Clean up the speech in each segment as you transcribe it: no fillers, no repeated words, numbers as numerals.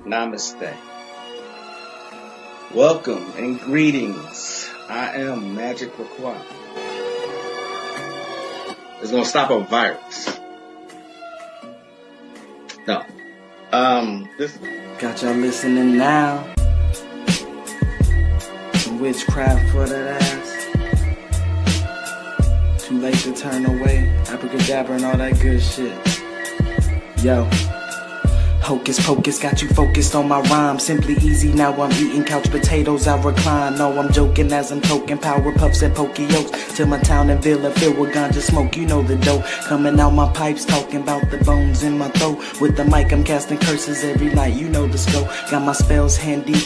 Namaste. Welcome and greetings. I am Magick. It's gonna stop a virus. No. This Got y'all listening now. Some witchcraft for that ass. Too late to turn away. Abracadabra and all that good shit. Yo. Hocus pocus, got you focused on my rhyme. Simply easy, now I'm eating couch potatoes, I recline. No, I'm joking as I'm toking power puffs and pokey-yokes. Till my town and villa filled with ganja smoke, you know the dope. Coming out my pipes, talking about the bones in my throat. With the mic, I'm casting curses every night, you know the scope. Got my spells handy.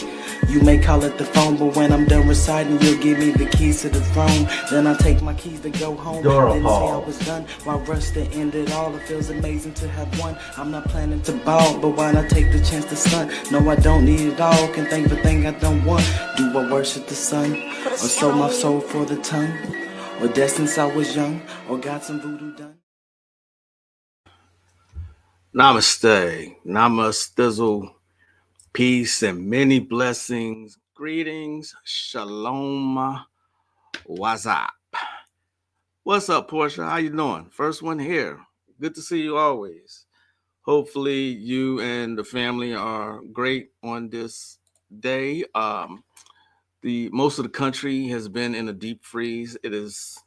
You may call it the phone, but when I'm done reciting, you'll give me the keys to the throne. Then I take my keys to go home. Didn't say I was done. While rush to end it all, it feels amazing to have won. I'm not planning to ball, but why not take the chance to stunt? No, I don't need it all. Can think the thing I don't want. Do I worship the sun? Or sold my soul for the tongue? Or dead since I was young? Or got some voodoo done? Namaste. Namastizzle. Peace and many blessings. Greetings. Shalom. What's up? What's up, Portia? How you doing? First one here. Good to see you always. Hopefully you and the family are great on this day. Most of the country has been in a deep freeze. It is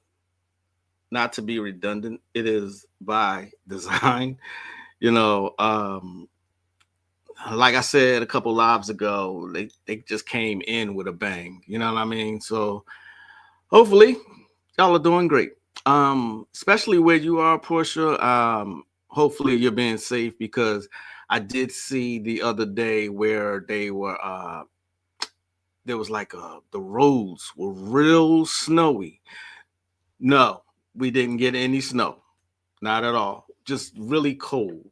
not to be redundant. It is by design. Like I said a couple lives ago, they just came in with a bang. You know what I mean? So hopefully y'all are doing great. Especially where you are, Portia. Hopefully you're being safe, because I did see the other day where they were there was like the roads were real snowy. No, we didn't get any snow. Not at all. Just really cold.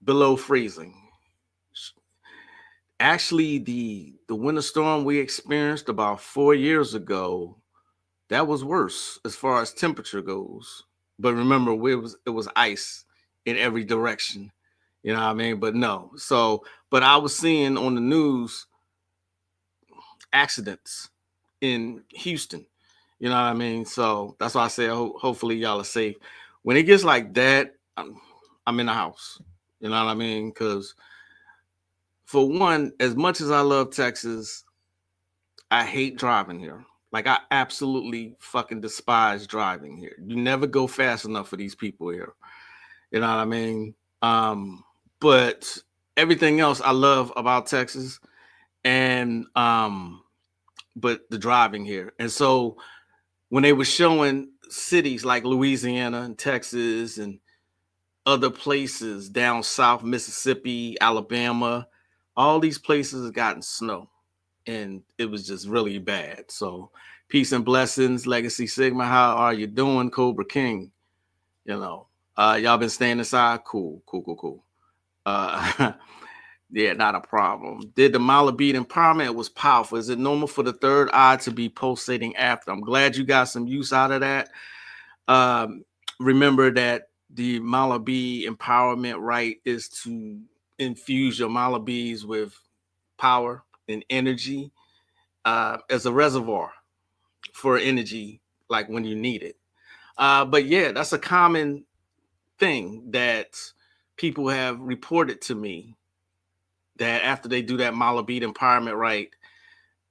Below freezing. Actually, the winter storm we experienced about 4 years ago, that was worse as far as temperature goes. But remember, it was ice in every direction. You know what I mean? But no. But I was seeing on the news accidents in Houston. You know what I mean? So that's why I say hopefully y'all are safe. When it gets like that, I'm in the house. You know what I mean? Because for one, as much as I love Texas, I hate driving here. Like, I absolutely fucking despise driving here. You never go fast enough for these people here. You know what I mean? But everything else I love about Texas, and but the driving here. And so when they were showing cities like Louisiana and Texas and other places down south, Mississippi, Alabama, all these places have gotten snow, and it was just really bad. So peace and blessings, Legacy Sigma. How are you doing, Cobra King? Y'all been staying inside? Cool. Yeah, not a problem. Did the Mala bead empowerment? It was powerful. Is it normal for the third eye to be pulsating after? I'm glad you got some use out of that. Remember that the Mala bead empowerment right is to infuse your Mala beads with power and energy as a reservoir for energy, like when you need it. But yeah, that's a common thing that people have reported to me, that after they do that Mala bead empowerment right,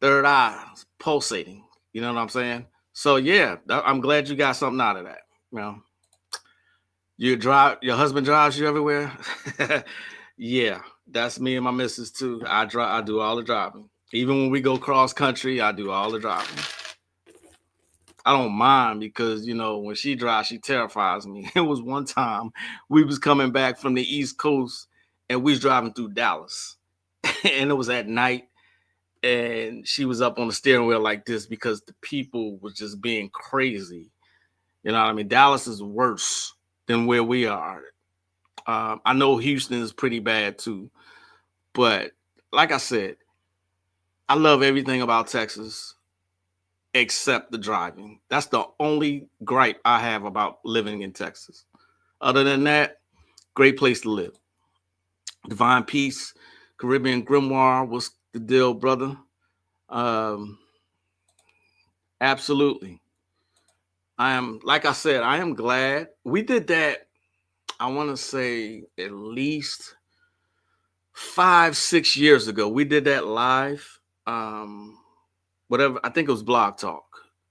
third eye pulsating. You know what I'm saying? So yeah, I'm glad you got something out of that. Your husband drives you everywhere. Yeah, that's me and my missus too. I do all the driving. Even when we go cross country, I do all the driving. I don't mind, because when she drives, she terrifies me. It was one time we was coming back from the East Coast, and we was driving through Dallas, and it was at night, and she was up on the steering wheel like this because the people was just being crazy. You know what I mean? Dallas is worse than where we are. I know Houston is pretty bad too, but like I said, I love everything about Texas except the driving. That's the only gripe I have about living in Texas. Other than that, great place to live. Divine Peace, Caribbean Grimoire. What's the deal, brother? Um, absolutely. I am, like I said, I am glad we did that. I want to say at least 5, 6 years ago. We did that live. Um, Whatever, I think it was Blog Talk.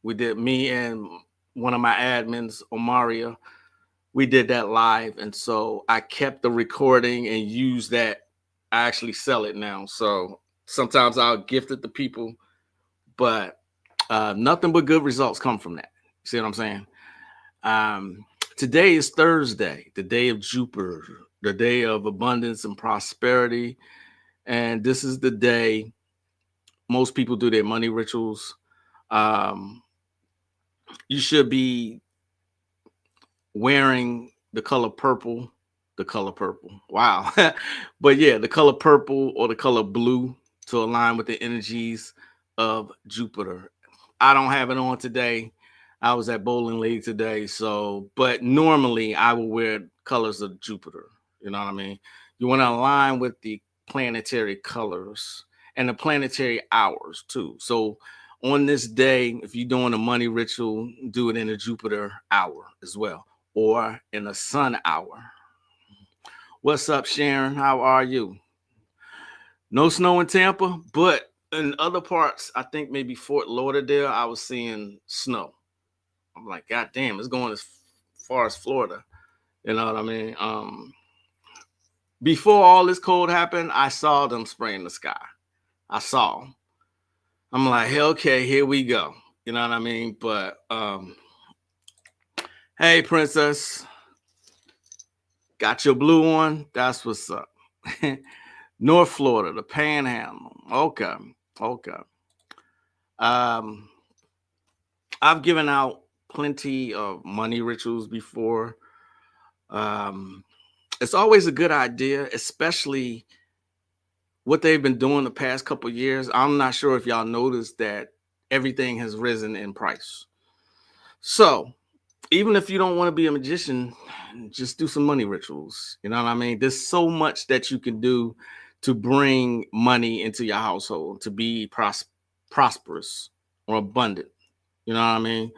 We did, me and one of my admins, Omaria. We did that live, and so I kept the recording and used that. I actually sell it now, so sometimes I'll gift it to people, but nothing but good results come from that. See what I'm saying? Um, Today is Thursday, the day of Jupiter, the day of abundance and prosperity, and this is the day most people do their money rituals. Um, you should be wearing the color purple, the color purple. Wow. But yeah, the color purple or the color blue to align with the energies of Jupiter. I don't have it on today. I was at bowling league today, so but normally I will wear colors of Jupiter. You know what I mean? You want to align with the planetary colors and the planetary hours too. So on this day, if you're doing a money ritual, do it in a Jupiter hour as well, or in a sun hour. What's up, Sharon? How are you? No snow in Tampa, but in other parts, I think maybe Fort Lauderdale, I was seeing snow. I'm like, God damn, it's going as far as Florida. You know what I mean? Before all this cold happened, I saw them spraying the sky. I saw 'em. I'm like, hey, okay, here we go. You know what I mean? But hey, princess, got your blue on? That's what's up. North Florida, the Panhandle. Okay, okay. Um, I've given out plenty of money rituals before. Um, it's always a good idea, especially what they've been doing the past couple years. I'm not sure if y'all noticed that everything has risen in price. So even if you don't want to be a magician, just do some money rituals. You know what I mean? There's so much that you can do to bring money into your household, to be prosperous or abundant. You know what I mean?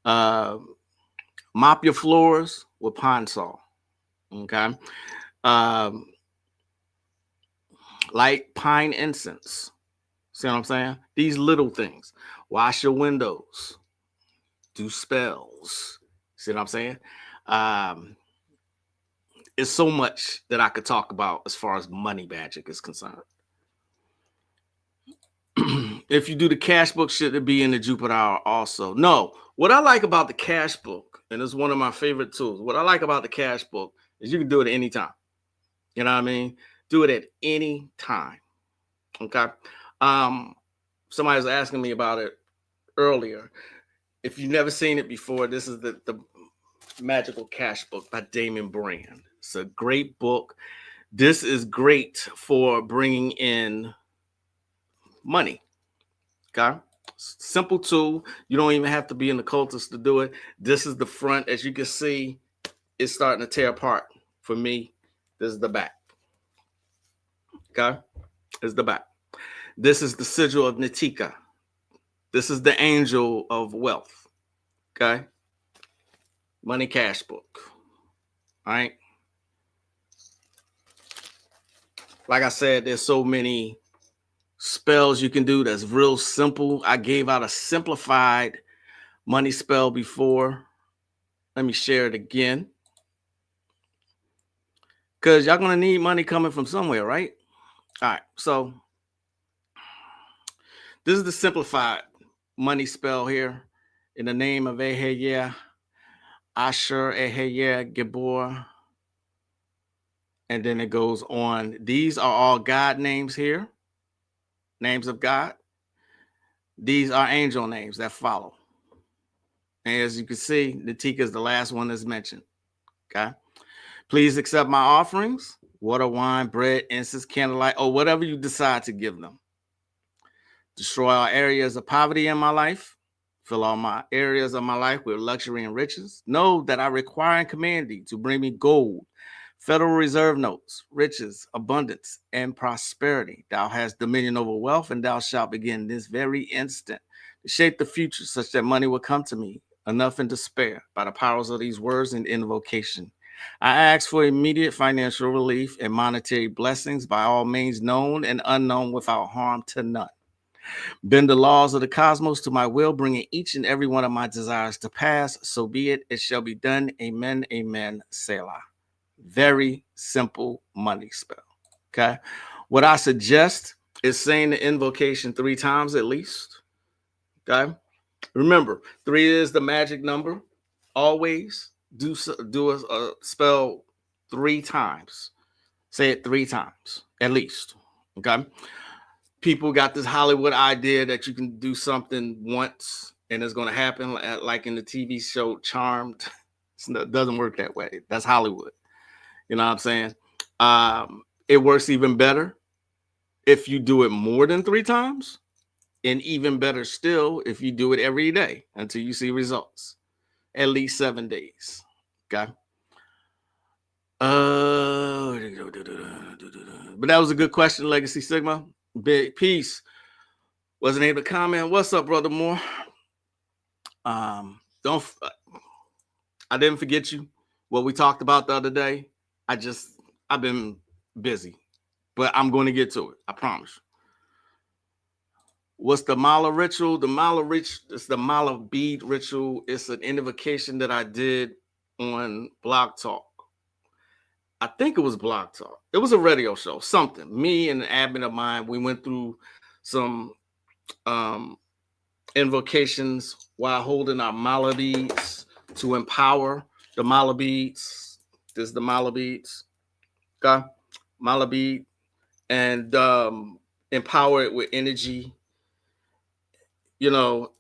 Uh, Mop your floors with pine sol. Okay. Um, Light pine incense. See what I'm saying? These little things. Wash your windows. Do spells. See what I'm saying? Um, it's so much that I could talk about as far as money magic is concerned. If you do the cash book, should it be in the Jupiter hour also? No. What I like about the cash book, and it's one of my favorite tools, what I like about the cash book is you can do it at any time. You know what I mean? Do it at any time. Okay. Um, Somebody was asking me about it earlier. If you've never seen it before, this is the Magical Cash Book by Damon Brand. It's a great book. This is great for bringing in money. Okay. Simple tool. You don't even have to be an occultist to do it. This is the front. As you can see, it's starting to tear apart. For me, this is the back. Okay. This is the back. This is the sigil of Natika. This is the angel of wealth. Okay. Money cash book. All right. Like I said, there's so many spells you can do that's real simple. I gave out a simplified money spell before. Let me share it again. Because y'all going to need money coming from somewhere, right? All right. So this is the simplified money spell here. In the name of Eheya, Asher Eheya Gibor. And then it goes on. These are all God names here. Names of God. These are angel names that follow. And as you can see, Natika is the last one that's mentioned. Okay. Please accept my offerings, water, wine, bread, incense, candlelight, or whatever you decide to give them. Destroy all areas of poverty in my life. Fill all my areas of my life with luxury and riches. Know that I require and command thee to bring me gold, Federal Reserve notes, riches, abundance, and prosperity. Thou hast dominion over wealth, and thou shalt begin this very instant to shape the future such that money will come to me, enough and to spare, by the powers of these words and invocation. I ask for immediate financial relief and monetary blessings by all means known and unknown without harm to none. Bend the laws of the cosmos to my will, bringing each and every one of my desires to pass. So be it. It shall be done. Amen. Amen. Selah. Very simple money spell. Okay. What I suggest is saying the invocation 3 times at least. Okay. Remember, 3 is the magic number. Always do a spell 3 times. Say it 3 times at least. Okay. People got this Hollywood idea that you can do something once and it's going to happen, like in the TV show Charmed. It doesn't work that way. That's Hollywood. You know what I'm saying? It works even better if you do it more than 3 times, and even better still if you do it every day until you see results, at least 7 days. Okay. But that was a good question, Legacy Sigma. Big peace. Wasn't able to comment. What's up, brother Moore? I didn't forget you. What we talked about the other day. I've been busy, but I'm going to get to it. I promise. What's the Mala ritual? It's the Mala bead ritual. It's an invocation that I did on Blog Talk. I think it was Blog Talk. It was a radio show, something. Me and an admin of mine, we went through some invocations while holding our Mala beads to empower the Mala beads. This is the Mala beads. Okay? Mala bead. And empower it with energy, you know,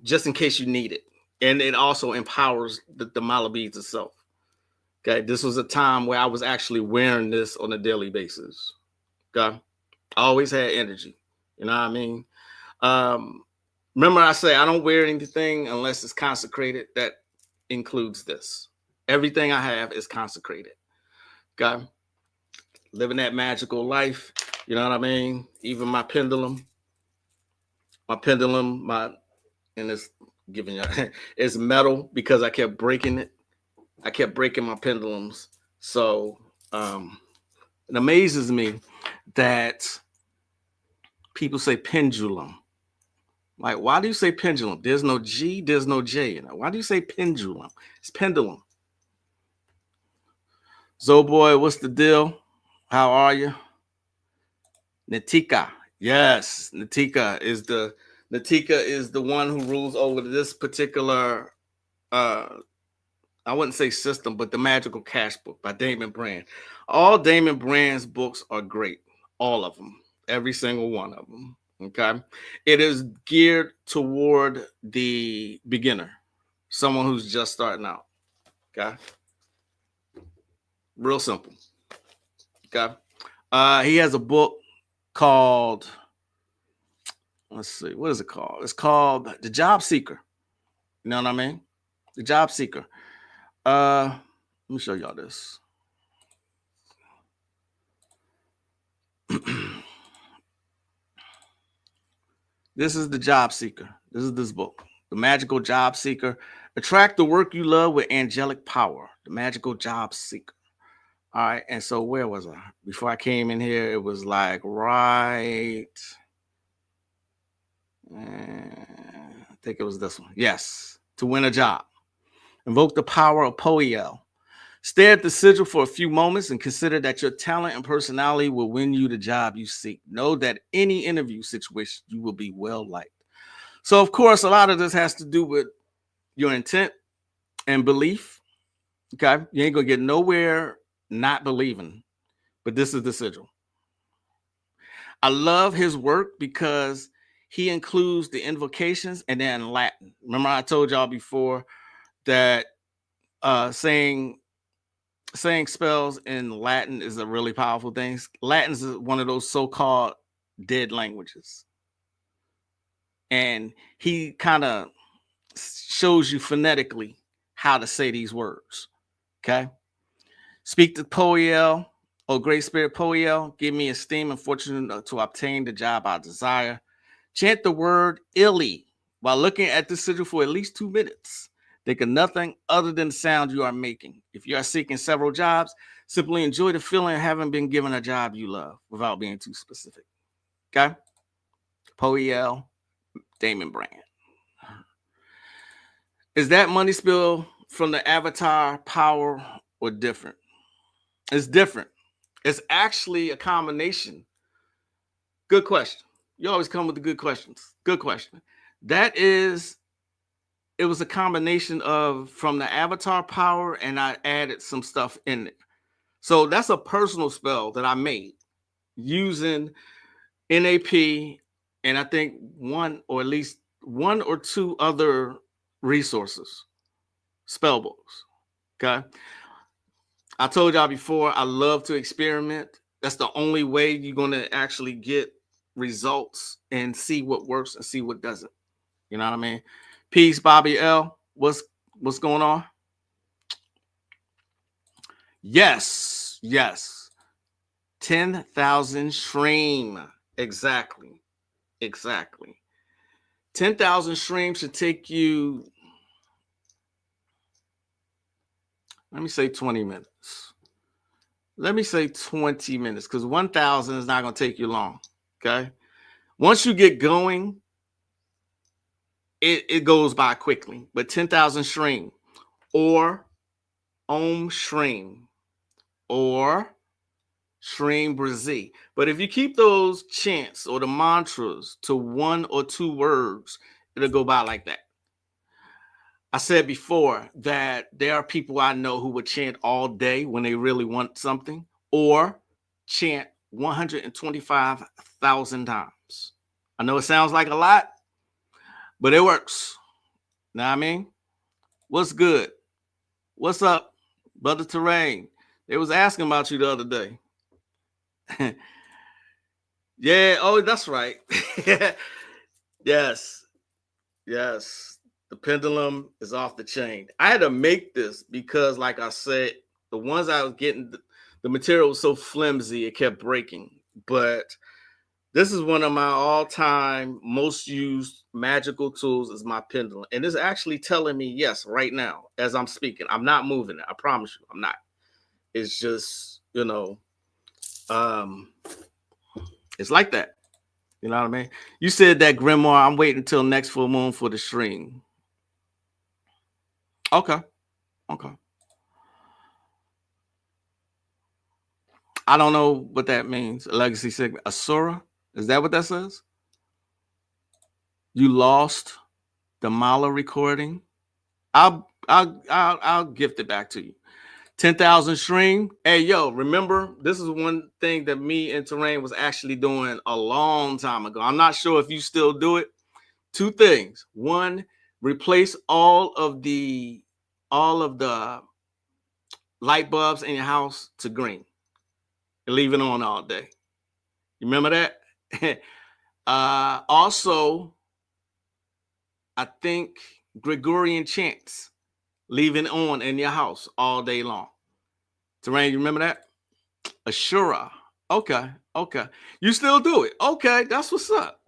just in case you need it. And it also empowers the Mala beads itself. Okay, this was a time where I was actually wearing this on a daily basis. Okay, I always had energy. You know what I mean? Remember, I say I don't wear anything unless it's consecrated. That includes this. Everything I have is consecrated. Okay, living that magical life. You know what I mean? Even my pendulum, and it's giving you it's metal because I kept breaking it. I kept breaking my pendulums. So it amazes me that people say pendulum. Like, why do you say pendulum? There's no G, there's no J in it. Why do you say pendulum? It's pendulum. Zoboy, what's the deal? How are you? Natika. Yes, Natika is the one who rules over this particular I wouldn't say system, but the Magical Cash book by Damon Brand. All Damon Brand's books are great. All of them. Every single one of them. Okay. It is geared toward the beginner, someone who's just starting out. Okay. Real simple. Okay. He has a book called, let's see, what is it called? It's called The Job Seeker. You know what I mean? The Job Seeker. Let me show y'all this. This is The Job Seeker. This is this book, The Magical Job Seeker. Attract the work you love with angelic power. The Magical Job Seeker. All right. And so where was I? Before I came in here, it was like right. I think it was this one. Yes. To win a job. Invoke the power of Poiel. Stare at the sigil for a few moments and consider that your talent and personality will win you the job you seek. Know that any interview situation, you will be well liked. So, of course, a lot of this has to do with your intent and belief. Okay. You ain't going to get nowhere not believing, but this is the sigil. I love his work because he includes the invocations and then in Latin. Remember, I told y'all before that saying spells in Latin is a really powerful thing. Latin is one of those so-called dead languages. And he kind of shows you phonetically how to say these words. Okay. Speak to Poel, O great spirit Poel, give me esteem and fortune to obtain the job I desire. Chant the word illy while looking at the sigil for at least 2 minutes. Think of nothing other than the sound you are making. If you are seeking several jobs, simply enjoy the feeling of having been given a job you love without being too specific. Okay? Poel, Damon Brand. Is that money spill from the avatar power or different? It's different. It's actually a combination. Good question. You always come with the good questions. Good question. It was a combination of from the avatar power, and I added some stuff in it. So that's a personal spell that I made using NAP, and I think one or at least one or two other resources, spell books. Okay. I told y'all before, I love to experiment. That's the only way you're going to actually get results and see what works and see what doesn't. You know what I mean? Peace, Bobby L. What's going on? Yes. 10,000 stream. Exactly. 10,000 streams should take you, let me say 20 minutes. Let me say 20 minutes because 1,000 is not going to take you long. Okay. Once you get going, it goes by quickly. But 10,000 stream or Om Stream or Stream Brazil. But if you keep those chants or the mantras to 1 or 2 words, it'll go by like that. I said before that there are people I know who would chant all day when they really want something, or chant 125,000 times. I know it sounds like a lot, but it works. Know what I mean? What's good? What's up, Brother Terrain? They was asking about you the other day. Yeah, oh, that's right. Yes. The pendulum is off the chain. I had to make this because, like I said, the ones I was getting, the material was so flimsy, it kept breaking. But this is one of my all-time most used magical tools is my pendulum. And it's actually telling me yes right now as I'm speaking. I'm not moving it. I promise you, I'm not. It's just, it's like that. You know what I mean? You said that, Grimoire, I'm waiting until next full moon for the stream. Okay. I don't know what that means. A legacy segment. Asura? Is that what that says? You lost the Mala recording. I'll gift it back to you. 10,000 stream. Hey, yo, remember, this is one thing that me and Terrain was actually doing a long time ago. I'm not sure if you still do it. 2 things. 1, replace all of the light bulbs in your house to green. And leave it on all day. You remember that? Also, I think Gregorian chants, leave it on in your house all day long. Terrain, you remember that? Ashura. Okay. You still do it. Okay, that's what's up.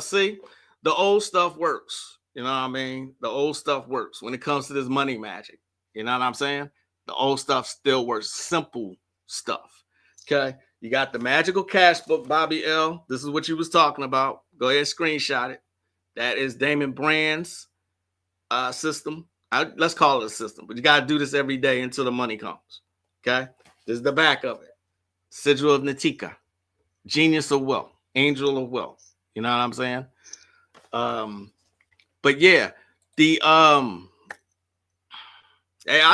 See, the old stuff works. You know what I mean? The old stuff works when it comes to this money magic. You know what I'm saying? The old stuff still works. Simple stuff. Okay. You got the magical cash book, Bobby L. This is what you was talking about. Go ahead and screenshot it. That is Damon Brand's system. Let's call it a system, but you got to do this every day until the money comes. Okay. This is the back of it. Sigil of Natika. Genius of Wealth. Angel of Wealth. You know what I'm saying? But yeah, hey, I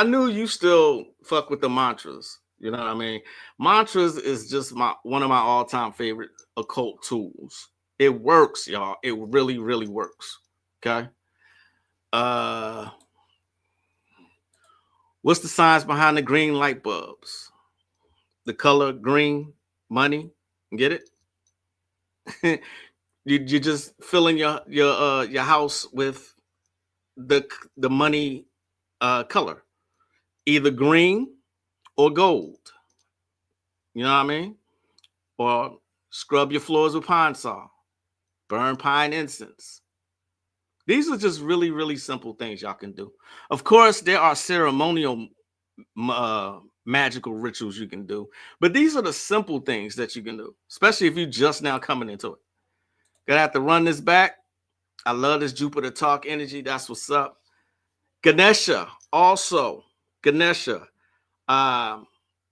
knew you still fuck with the mantras. You know what I mean? Mantras is just one of my all-time favorite occult tools. It works, y'all. It really, really works. Okay. What's the science behind the green light bulbs? The color green, money. Get it? You're just filling your house with the money color, either green or gold. You know what I mean? Or scrub your floors with pine saw, burn pine incense. These are just really, really simple things y'all can do. Of course, there are ceremonial magical rituals you can do, but these are the simple things that you can do, especially if you're just now coming into it. Gonna have to run this back. I love this Jupiter talk energy. That's what's up. Ganesha, also Ganesha.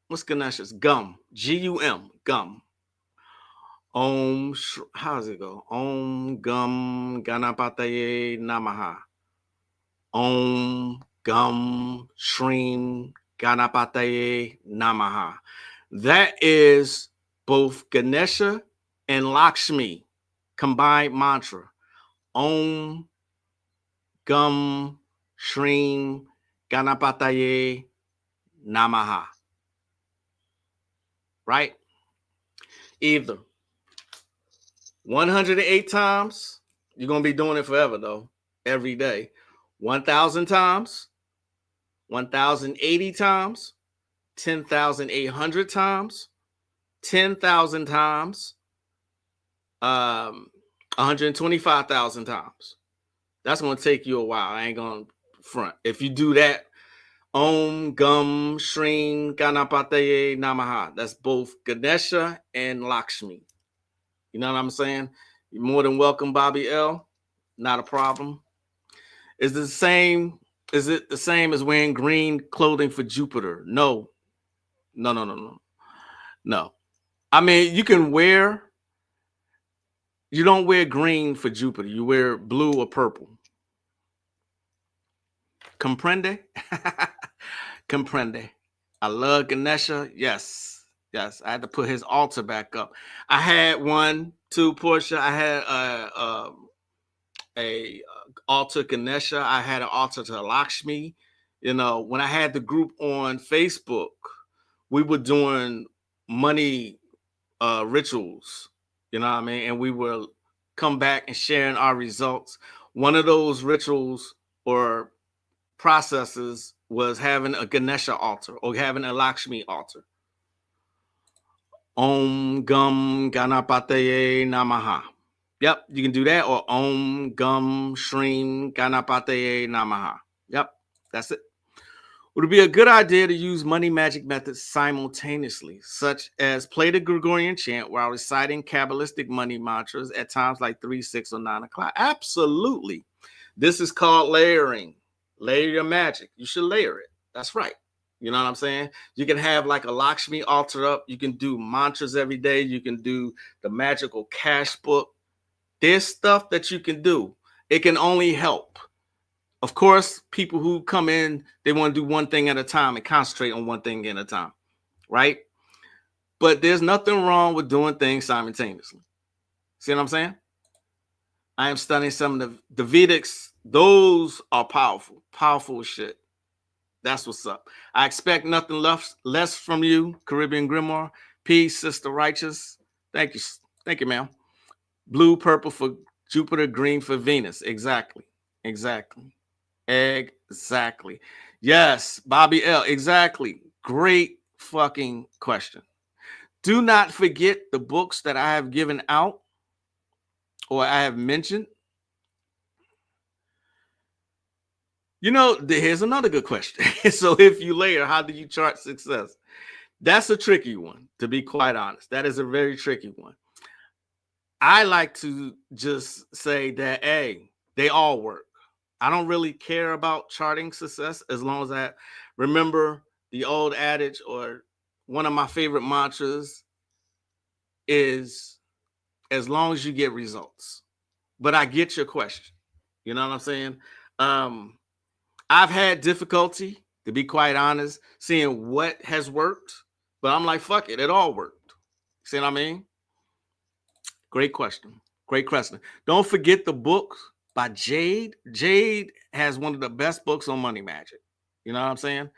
What's Ganesha's? Gum. Gum. Gum. How does it go? Om Gum Ganapataye Namaha. Om Gum Shrim Ganapataye Namaha. That is both Ganesha and Lakshmi combined mantra. Om Gum Shrim Ganapataye Namaha. Right? Either 108 times, you're going to be doing it forever, though, every day. 1,000 times, 1,080 times, 10,800 times, 10,000 times, 125,000 times. That's going to take you a while. I ain't going to front. If you do that, Om Gum Shrim Ganapataye Namaha. That's both Ganesha and Lakshmi. You know what I'm saying? You're more than welcome, Bobby L. Not a problem. Is it the same as wearing green clothing for Jupiter? No. No. I mean, you don't wear green for Jupiter. You wear blue or purple. Comprende? Comprende. I love Ganesha. Yes. I had to put his altar back up. I had one, too, Portia. I had a altar Ganesha. I had an altar to Lakshmi. You know, when I had the group on Facebook, we were doing money rituals. You know what I mean? And we will come back and sharing our results. One of those rituals or processes was having a Ganesha altar or having a Lakshmi altar. Om Gum Ganapataye Namaha. Yep, you can do that. Or Om Gum Shrim Ganapataye Namaha. Yep, that's it. Would it be a good idea to use money magic methods simultaneously, such as play the Gregorian chant while reciting Kabbalistic money mantras at times like 3, 6, or 9 o'clock? Absolutely. This is called layering. Layer your magic. You should layer it. That's right. You know what I'm saying? You can have like a Lakshmi altar up. You can do mantras every day. You can do the magical cash book. There's stuff that you can do. It can only help. Of course, people who come in, they want to do one thing at a time and concentrate on one thing at a time, right? But there's nothing wrong with doing things simultaneously. See what I'm saying? I am studying some of the Vedics. Those are powerful, powerful shit. That's what's up. I expect nothing less from you, Caribbean Grimoire. Peace, Sister Righteous. Thank you, ma'am. Blue, purple for Jupiter, green for Venus. Exactly. Yes, Bobby L. Exactly. Great fucking question. Do not forget the books that I have given out or I have mentioned. You know, here's another good question. So if you layer, how do you chart success? That's a tricky one, to be quite honest. That is a very tricky one. I like to just say that, hey, they all work. I don't really care about charting success as long as I remember the old adage, or one of my favorite mantras is as long as you get results. But I get your question. You know what I'm saying? I've had difficulty, to be quite honest, seeing what has worked, but I'm like, fuck it, it all worked. See what I mean? Great question. Don't forget the book by Jade. Jade has one of the best books on money magic. You know what I'm saying?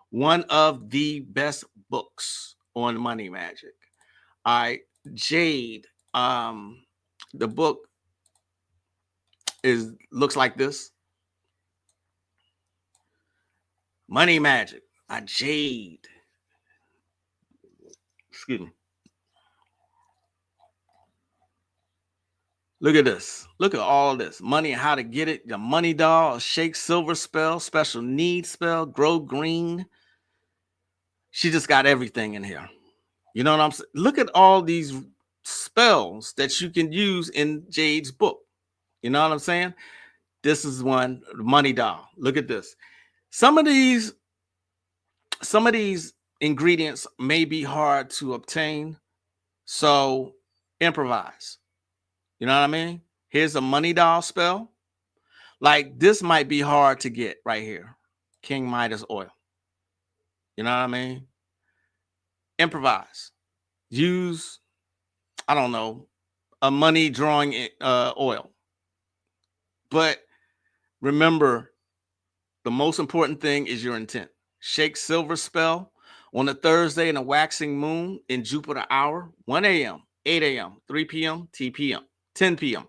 One of the best books on money magic. All right, Jade. The book looks like this. Money Magic by Jade. Excuse me. Look at this. Look at all this. Money and how to get it. The money doll, shake silver spell, special needs spell, grow green. She just got everything in here. You know what I'm saying? Look at all these spells that you can use in Jade's book. You know what I'm saying? This is one, money doll. Look at this. Some of these ingredients may be hard to obtain, so improvise. You know what I mean? Here's a money doll spell. Like this might be hard to get right here. King Midas oil. You know what I mean? Improvise. Use, I don't know, a money drawing oil. But remember, the most important thing is your intent. Shake silver spell on a Thursday in a waxing moon in Jupiter hour, 1 a.m., 8 a.m., 3 p.m., 10 p.m.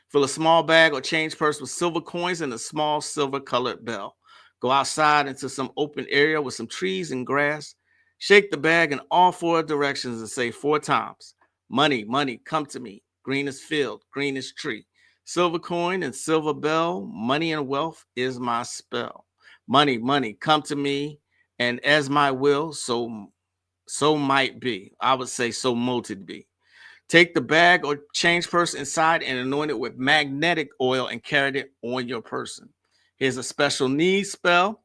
Fill a small bag or change purse with silver coins and a small silver colored bell. Go outside into some open area with some trees and grass. Shake the bag in all 4 directions and say 4 times, money, money, come to me. Greenest field, greenest tree. Silver coin and silver bell, money and wealth is my spell. Money, money, come to me, and as my will, so might be. I would say so mote it be. Take the bag or change purse inside and anoint it with magnetic oil and carry it on your person. Here's a special needs spell.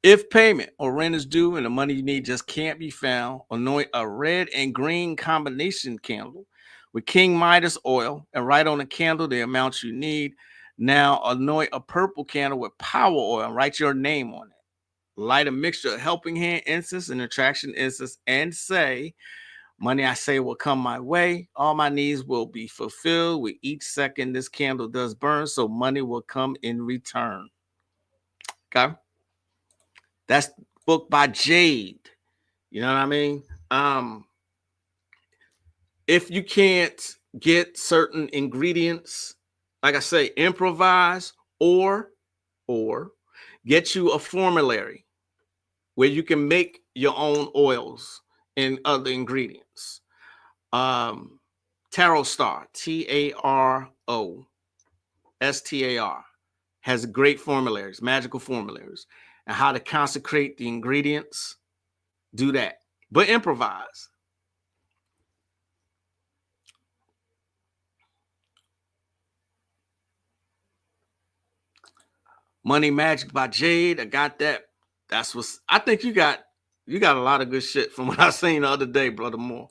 If payment or rent is due and the money you need just can't be found, anoint a red and green combination candle with King Midas oil and write on the candle the amount you need. Now anoint a purple candle with power oil and write your name on it. Light a mixture of helping hand incense and attraction incense and say, money I say will come my way. All my needs will be fulfilled with each second this candle does burn, so money will come in return. Okay? That's the book by Jade. You know what I mean? If you can't get certain ingredients, like I say, improvise or get you a formulary where you can make your own oils and other ingredients. Tarot Star, TAROSTAR, has great formularies, magical formularies, and how to consecrate the ingredients. Do that, but improvise. Money Magic by Jade. I got that. That's what's. I think you got a lot of good shit from what I seen the other day, Brother Moore.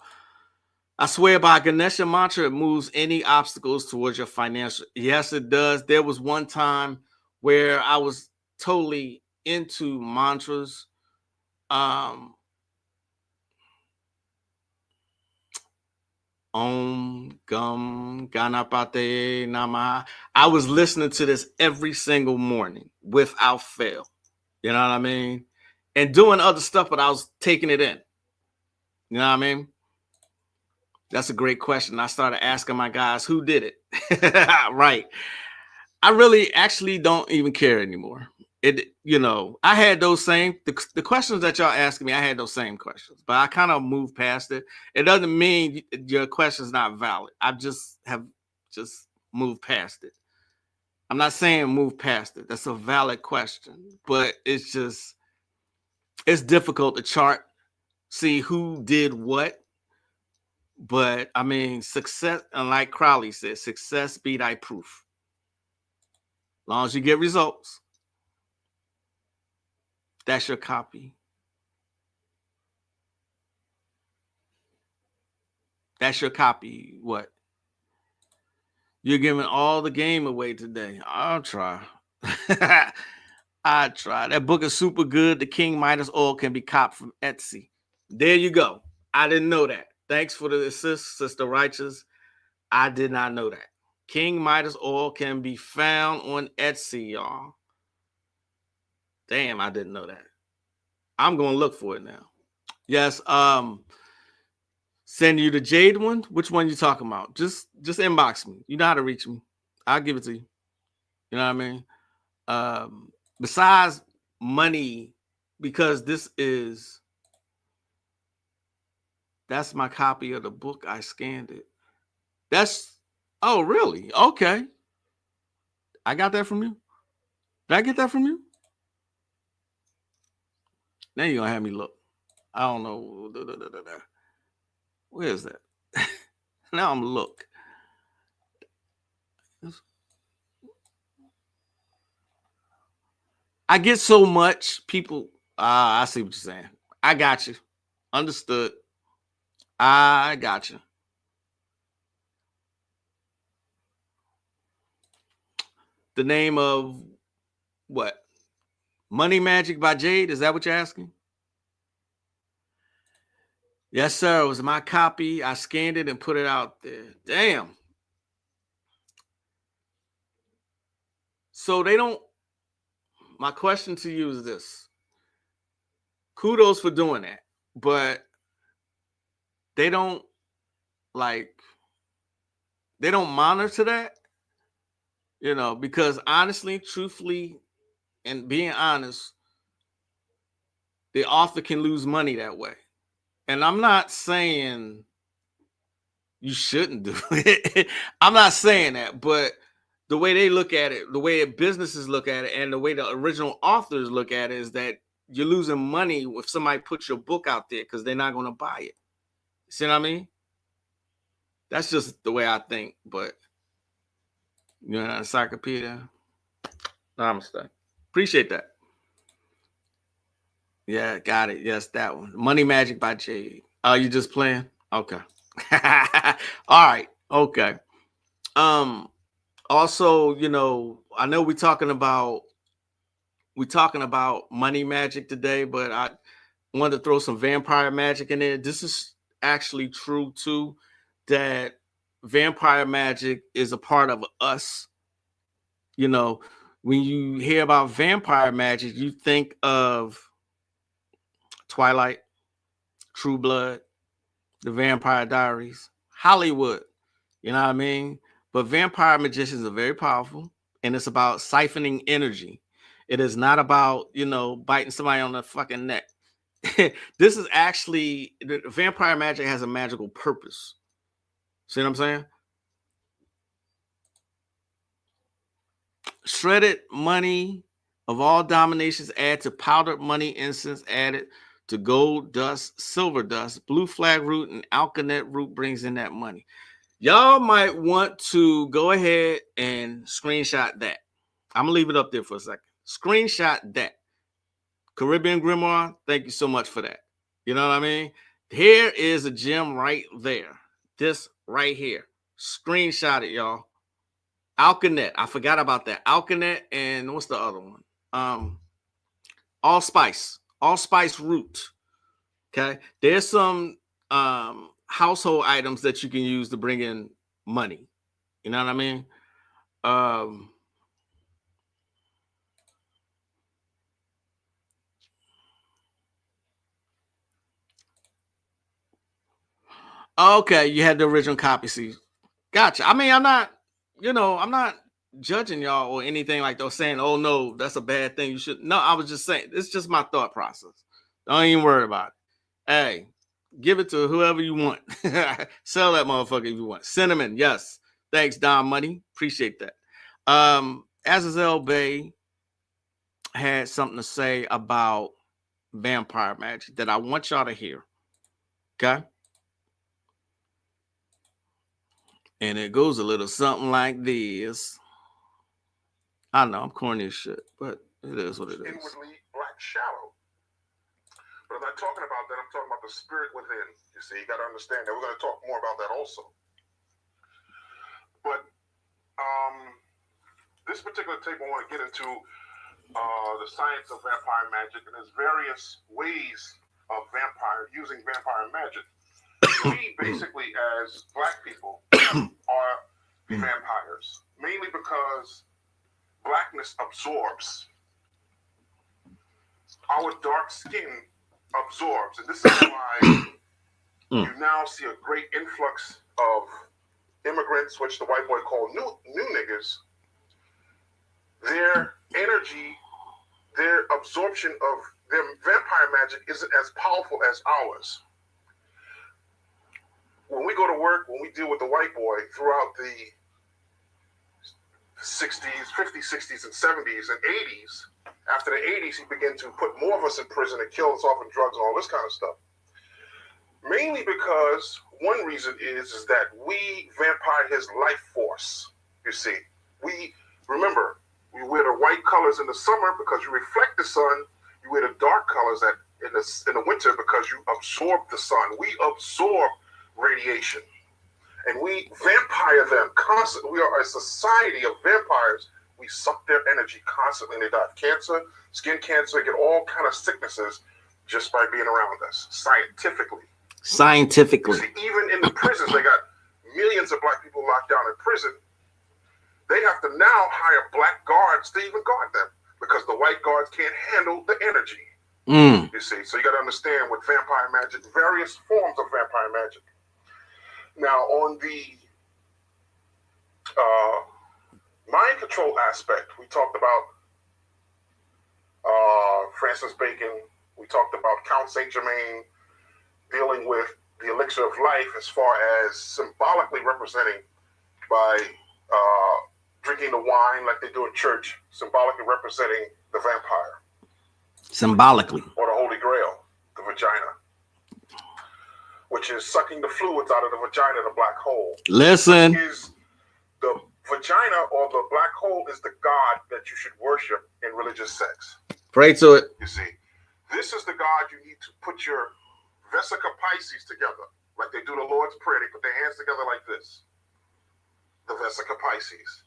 I swear by Ganesha mantra, it moves any obstacles towards your financial. Yes, it does. There was one time where I was totally into mantras. Om Gum Ganapate Nama. I was listening to this every single morning without fail. You know what I mean? And doing other stuff, but I was taking it in. You know what I mean? That's a great question. I started asking my guys who did it. Right. I really actually don't even care anymore. I had those same the questions that y'all asking me, I had those same questions, but I kind of moved past it. It doesn't mean your question's not valid. I just have moved past it. I'm not saying move past it. That's a valid question, but it's difficult to chart, see who did what. But I mean, success, and like Crowley said, success be thy proof. As long as you get results, that's your copy. That's your copy. What? You're giving all the game away today. I'll try. I try. That book is super good. The King Midas oil can be copped from Etsy. There you go. I didn't know that. Thanks for the assist, Sister Righteous. I did not know that. King Midas oil can be found on Etsy, y'all. Damn, I didn't know that. I'm going to look for it now. Yes, send you the Jade one. Which one you talking about? Just inbox me. You know how to reach me. I'll give it to you. You know what I mean? Besides money, because this is That's my copy of the book. I scanned it. That's oh really? Okay. I got that from you. Did I get that from you? Now you're gonna have me look. I don't know. Where is that? Now I'm look. I get so much people. I see what you're saying. I got you. Understood. I got you. The name of what? Money Magic by Jade? Is that what you're asking? Yes, sir. It was my copy. I scanned it and put it out there. Damn. So they don't. My question to you is this. Kudos for doing that. But they don't like, they don't monitor that, because honestly, truthfully, and being honest, the author can lose money that way. And I'm not saying you shouldn't do it. I'm not saying that, but the way they look at it, the way businesses look at it, and the way the original authors look at it is that you're losing money if somebody puts your book out there because they're not going to buy it. See what I mean? That's just the way I think, but encyclopedia. Namaste. Appreciate that. Yeah, got it. Yes, that one. Money Magic by Jade. Oh, you just playing? Okay. All right. Okay. Also, I know we're talking about money magic today, but I wanted to throw some vampire magic in there. This is actually true too, that vampire magic is a part of us. When you hear about vampire magic, you think of Twilight, True Blood, The Vampire Diaries, Hollywood. You know what I mean? But vampire magicians are very powerful, and it's about siphoning energy. It is not about, biting somebody on the fucking neck. This is actually, vampire magic has a magical purpose. See what I'm saying? Shredded money of all dominations add to powdered money incense added to gold dust, silver dust, blue flag root, and alkanet root brings in that money. Y'all might want to go ahead and screenshot that. I'm going to leave it up there for a second. Screenshot that. Caribbean Grimoire, thank you so much for that. You know what I mean? Here is a gem right there. This right here. Screenshot it, y'all. Alkanet. I forgot about that. Alkanet and what's the other one? Allspice. Allspice root. Okay. There's some household items that you can use to bring in money. You know what I mean? Okay, you had the original copy. See, gotcha. I mean, I'm not judging y'all or anything like that, saying, oh no, that's a bad thing. You should. No, I was just saying, it's just my thought process. Don't even worry about it. Hey, give it to whoever you want. Sell that motherfucker if you want. Cinnamon, yes. Thanks, Don Money. Appreciate that. Azazel Bay had something to say about vampire magic that I want y'all to hear. Okay. And it goes a little something like this. I know I'm corny as shit, but it is what it is. Inwardly black shallow. But I'm not talking about that. I'm talking about the spirit within. You see, you got to understand that. We're going to talk more about that also. But this particular tape, I want to get into the science of vampire magic, and there's various ways of using vampire magic. We basically, as black people, are vampires, mainly because blackness absorbs. Our dark skin absorbs, and this is why you now see a great influx of immigrants, which the white boy called new niggas. Their energy, their absorption of their vampire magic isn't as powerful as ours. we go to work, when we deal with the white boy throughout the 60s, 50s, 60s, and 70s, and 80s, after the 80s, he began to put more of us in prison and kill us off in drugs and all this kind of stuff. Mainly because one reason is that we vampired his life force. You see, we remember we wear the white colors in the summer because you reflect the sun. You wear the dark colors in the winter because you absorb the sun. We absorb radiation, and we vampire them constantly. We are a society of vampires. We suck their energy constantly. They die of cancer, skin cancer, get all kind of sicknesses just by being around us. Scientifically. Scientifically. See, even in the prisons, they got millions of black people locked down in prison. They have to now hire black guards to even guard them because the white guards can't handle the energy. You see, so you got to understand with vampire magic, various forms of vampire magic. Now, on the mind control aspect, we talked about Francis Bacon. We talked about Count Saint Germain dealing with the elixir of life as far as symbolically representing by drinking the wine like they do in church, symbolically representing the vampire. Symbolically. Or the Holy Grail, the vagina, which is sucking the fluids out of the vagina, the black hole. Listen. Is the vagina or the black hole is the God that you should worship in religious sex. Pray to it. You see, this is the God you need to put your Vesica Pisces together, like they do the Lord's Prayer. They put their hands together like this, the Vesica Pisces.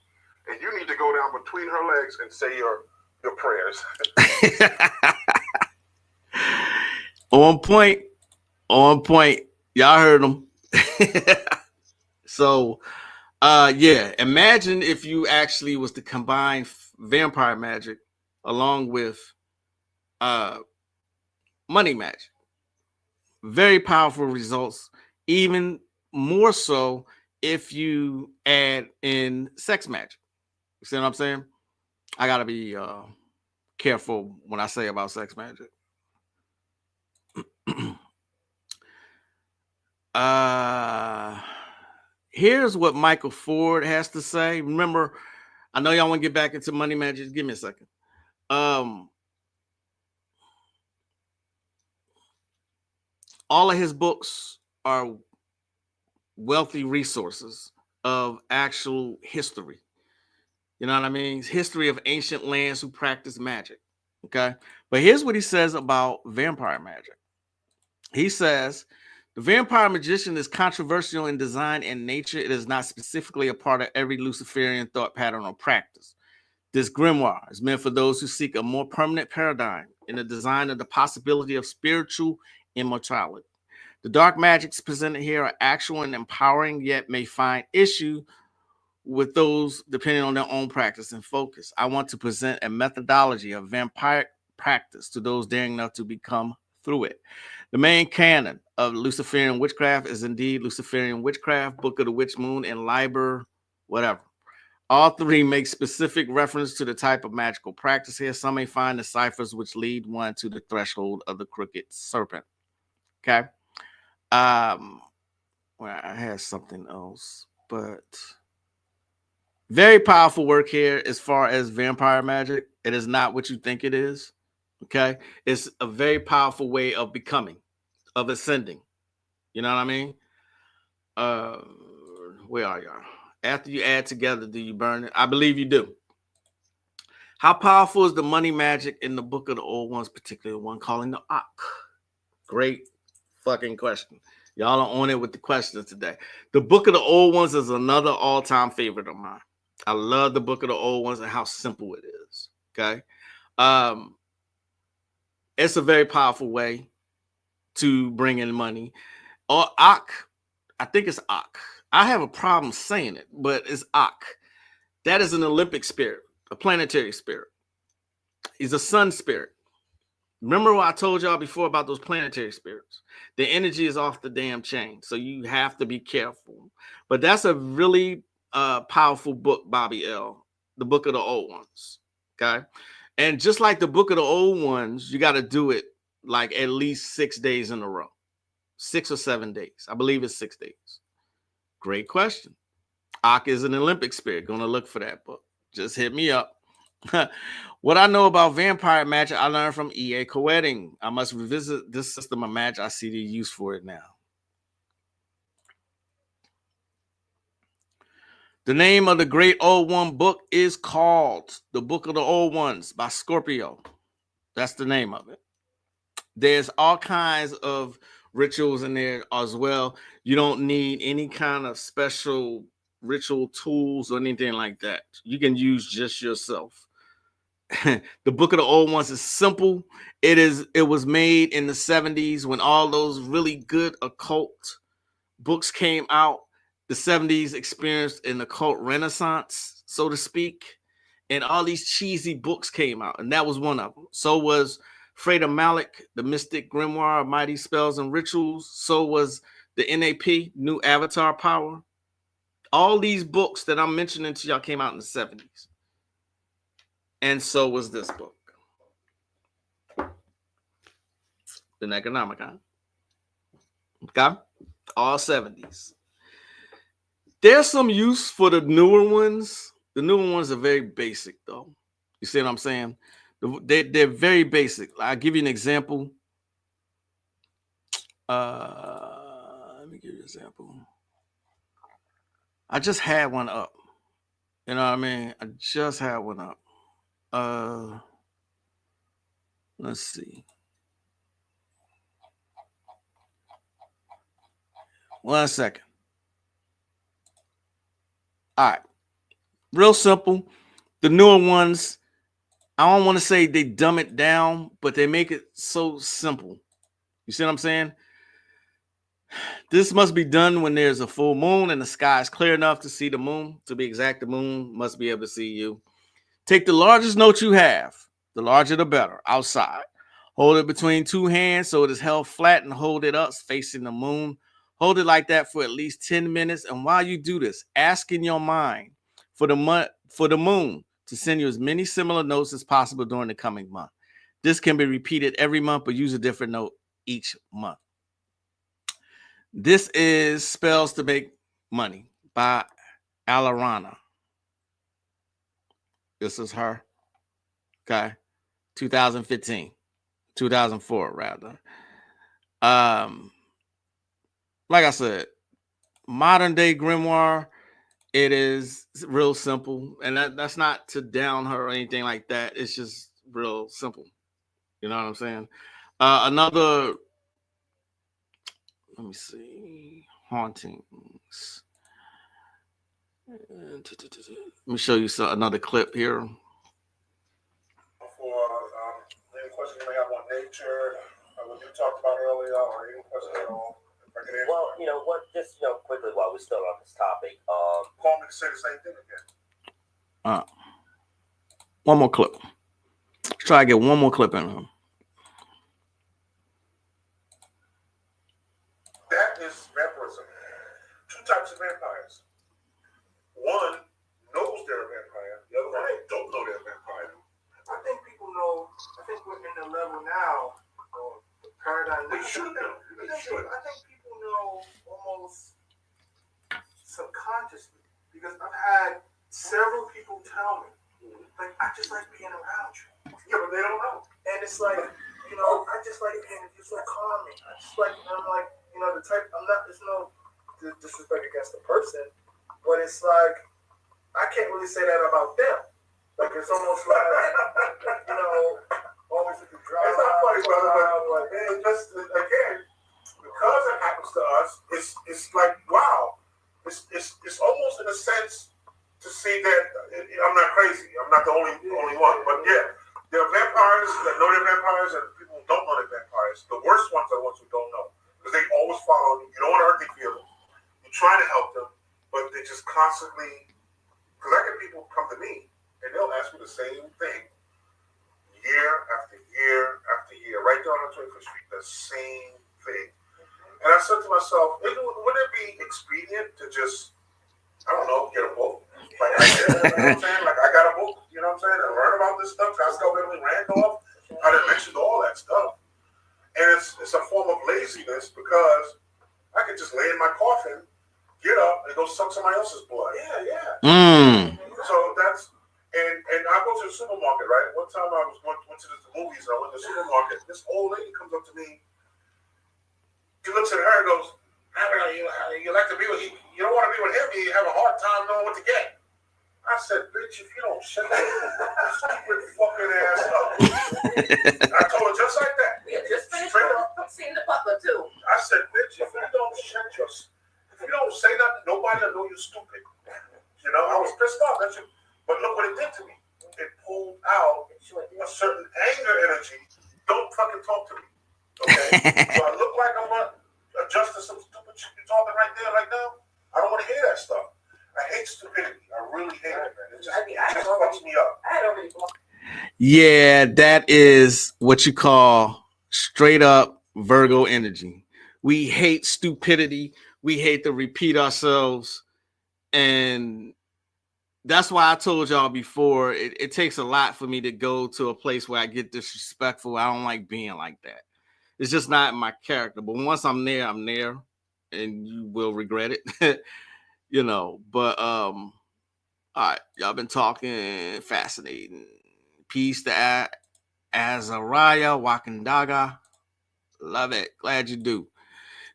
And you need to go down between her legs and say your prayers. On point. On point. Y'all heard them. So, yeah, imagine if you actually was to combine vampire magic along with money magic. Very powerful results, even more so if you add in sex magic. You see what I'm saying? I gotta be careful when I say about sex magic. Here's what Michael Ford has to say. Remember, I know y'all want to get back into money magic. Just give me a second. All of his books are wealthy resources of actual history. You know what I mean? History of ancient lands who practice magic. Okay. But here's what he says about vampire magic. He says, the vampire magician is controversial in design and nature. It is not specifically a part of every Luciferian thought pattern or practice. This grimoire is meant for those who seek a more permanent paradigm in the design of the possibility of spiritual immortality. The dark magics presented here are actual and empowering, yet may find issue with those depending on their own practice and focus. I want to present a methodology of vampire practice to those daring enough to become through it. The main canon of Luciferian witchcraft is indeed Luciferian witchcraft, Book of the Witch Moon, and Liber, whatever. All three make specific reference to the type of magical practice here. Some may find the ciphers which lead one to the threshold of the crooked serpent. Okay. Well, I had something else, but very powerful work here as far as vampire magic. It is not what you think it is. Okay. It's a very powerful way of becoming, of ascending. You know what I mean? Where are y'all? After you add together, do you burn it? I believe you do. How powerful is the money magic in the Book of the Old Ones, particularly one calling the Ak? Great fucking question. Y'all are on it with the questions today. The Book of the Old Ones is another all-time favorite of mine. I love the Book of the Old Ones and how simple it is. Okay. It's a very powerful way to bring in money. Or Ak, I think it's Ak. I have a problem saying it, but it's Ak. That is an Olympic spirit, a planetary spirit. He's a sun spirit. Remember what I told y'all before about those planetary spirits? The energy is off the damn chain, so you have to be careful. But that's a really powerful book, Bobby L., the Book of the Old Ones. Okay? And just like the Book of the Old Ones, you got to do it like at least 6 days in a row. 6 or 7 days. I believe it's 6 days. Great question. Ak is an Olympic spirit. Gonna look for that book. Just hit me up. What I know about Vampire Magic, I learned from E.A. Coetting. I must revisit this system of magic. I see the use for it now. The name of the Great Old One book is called The Book of the Old Ones by Scorpio. That's the name of it. There's all kinds of rituals in there as well. You don't need any kind of special ritual tools or anything like that. You can use just yourself. The Book of the Old Ones is simple. It was made in the 70s when all those really good occult books came out. The 70s experienced an occult renaissance, so to speak, and all these cheesy books came out, and that was one of them. So was Freda Malik, the Mystic Grimoire of Mighty Spells and Rituals. So was the NAP, New Avatar Power. All these books that I'm mentioning to y'all came out in the 70s. And so was this book, the Necronomicon. Okay? All 70s. There's some use for the newer ones. The newer ones are very basic, though. You see what I'm saying? They're very basic. I'll give you an example. Let me give you an example. I just had one up. You know what I mean? I just had one up. Let's see. One second. All right. Real simple. The newer ones, I don't want to say they dumb it down, but they make it so simple. You see what I'm saying? This must be done when there's a full moon and the sky is clear enough to see the moon. To be exact, the moon must be able to see you. Take the largest note you have, the larger the better, outside. Hold it between two hands so it is held flat and hold it up facing the moon. Hold it like that for at least 10 minutes. And while you do this, ask in your mind for the moon to send you as many similar notes as possible during the coming month. This can be repeated every month, but use a different note each month. This is Spells to Make Money by Alarana. This is her. Okay. 2004 rather. Like I said, modern day grimoire, it is real simple. And that's not to down her or anything like that. It's just real simple. You know what I'm saying? Another, let me see, hauntings. Let me show you another clip here. For any questions you may have on nature, what you talked about earlier, or any questions at all? Well, just quickly while we're still on this topic, call me to say the same thing again. One more clip. Let's try to get one more clip in here. That is vampirism. Two types of vampires. One knows they're a vampire. The other one don't know they're a vampire. I think people know. I think we're in the level now, the paradigm. They should know. They should. I think people know almost subconsciously because I've had several people tell me, like, I just like being around you. Yeah, but they don't know. And it's like, I just like being, it's so calming. I just like, I'm like, the type, there's no disrespect against the person, but it's like, I can't really say that about them. Like, it's almost like, always like a drive. It's not funny, brother, but man, just, again, because it happens to us, it's like, wow. It's almost in a sense to see that I'm not crazy. I'm not the only one. But yeah, there are vampires that know they're vampires and people who don't know they're vampires. The worst ones are the ones who don't know because they always follow you. You don't want to hurt their feelings. You try to help them, but they just constantly. Because I get people come to me and they'll ask me the same thing year after year after year, right there on 25th Street, the same thing. And I said to myself, wouldn't it be expedient to just, I don't know, get a book? Like I did, you know what I'm saying? Like I got a book, you know what I'm saying? And learn about this stuff. Pascal Beverly Randolph, I done mentioned all that stuff. And it's a form of laziness because I could just lay in my coffin get up and go suck somebody else's blood. Yeah. So that's and I go to the supermarket, right? One time I went to the movies and I went to the supermarket. This old lady comes up to me. He looks at her and goes, "You like to be with him? You don't want to be with him. You have a hard time knowing what to get." I said, "Bitch, if you don't shut that stupid fucking ass up." I told her just like that. Yeah, just finished Straight up. seeing the butler too. I said, "Bitch, if you don't shut your, if you don't say nothing, nobody will know you're stupid." You know, I was pissed off. But look what it did to me. It pulled out a certain anger energy. Don't fucking talk to me. Okay? So I look like I'm gonna adjust to some stupid shit you're talking right there, right now. I don't want to hear that stuff. I hate stupidity. I really hate it, man. It just fucks me up. I had already blocked. Yeah, that is what you call straight up Virgo energy. We hate stupidity. We hate to repeat ourselves. And that's why I told y'all before, it takes a lot for me to go to a place where I get disrespectful. I don't like being like that. It's just not my character. But once I'm there, and you will regret it. You know, but all right, y'all been talking, fascinating. Peace to Azariah Wakandaga. Love it. Glad you do.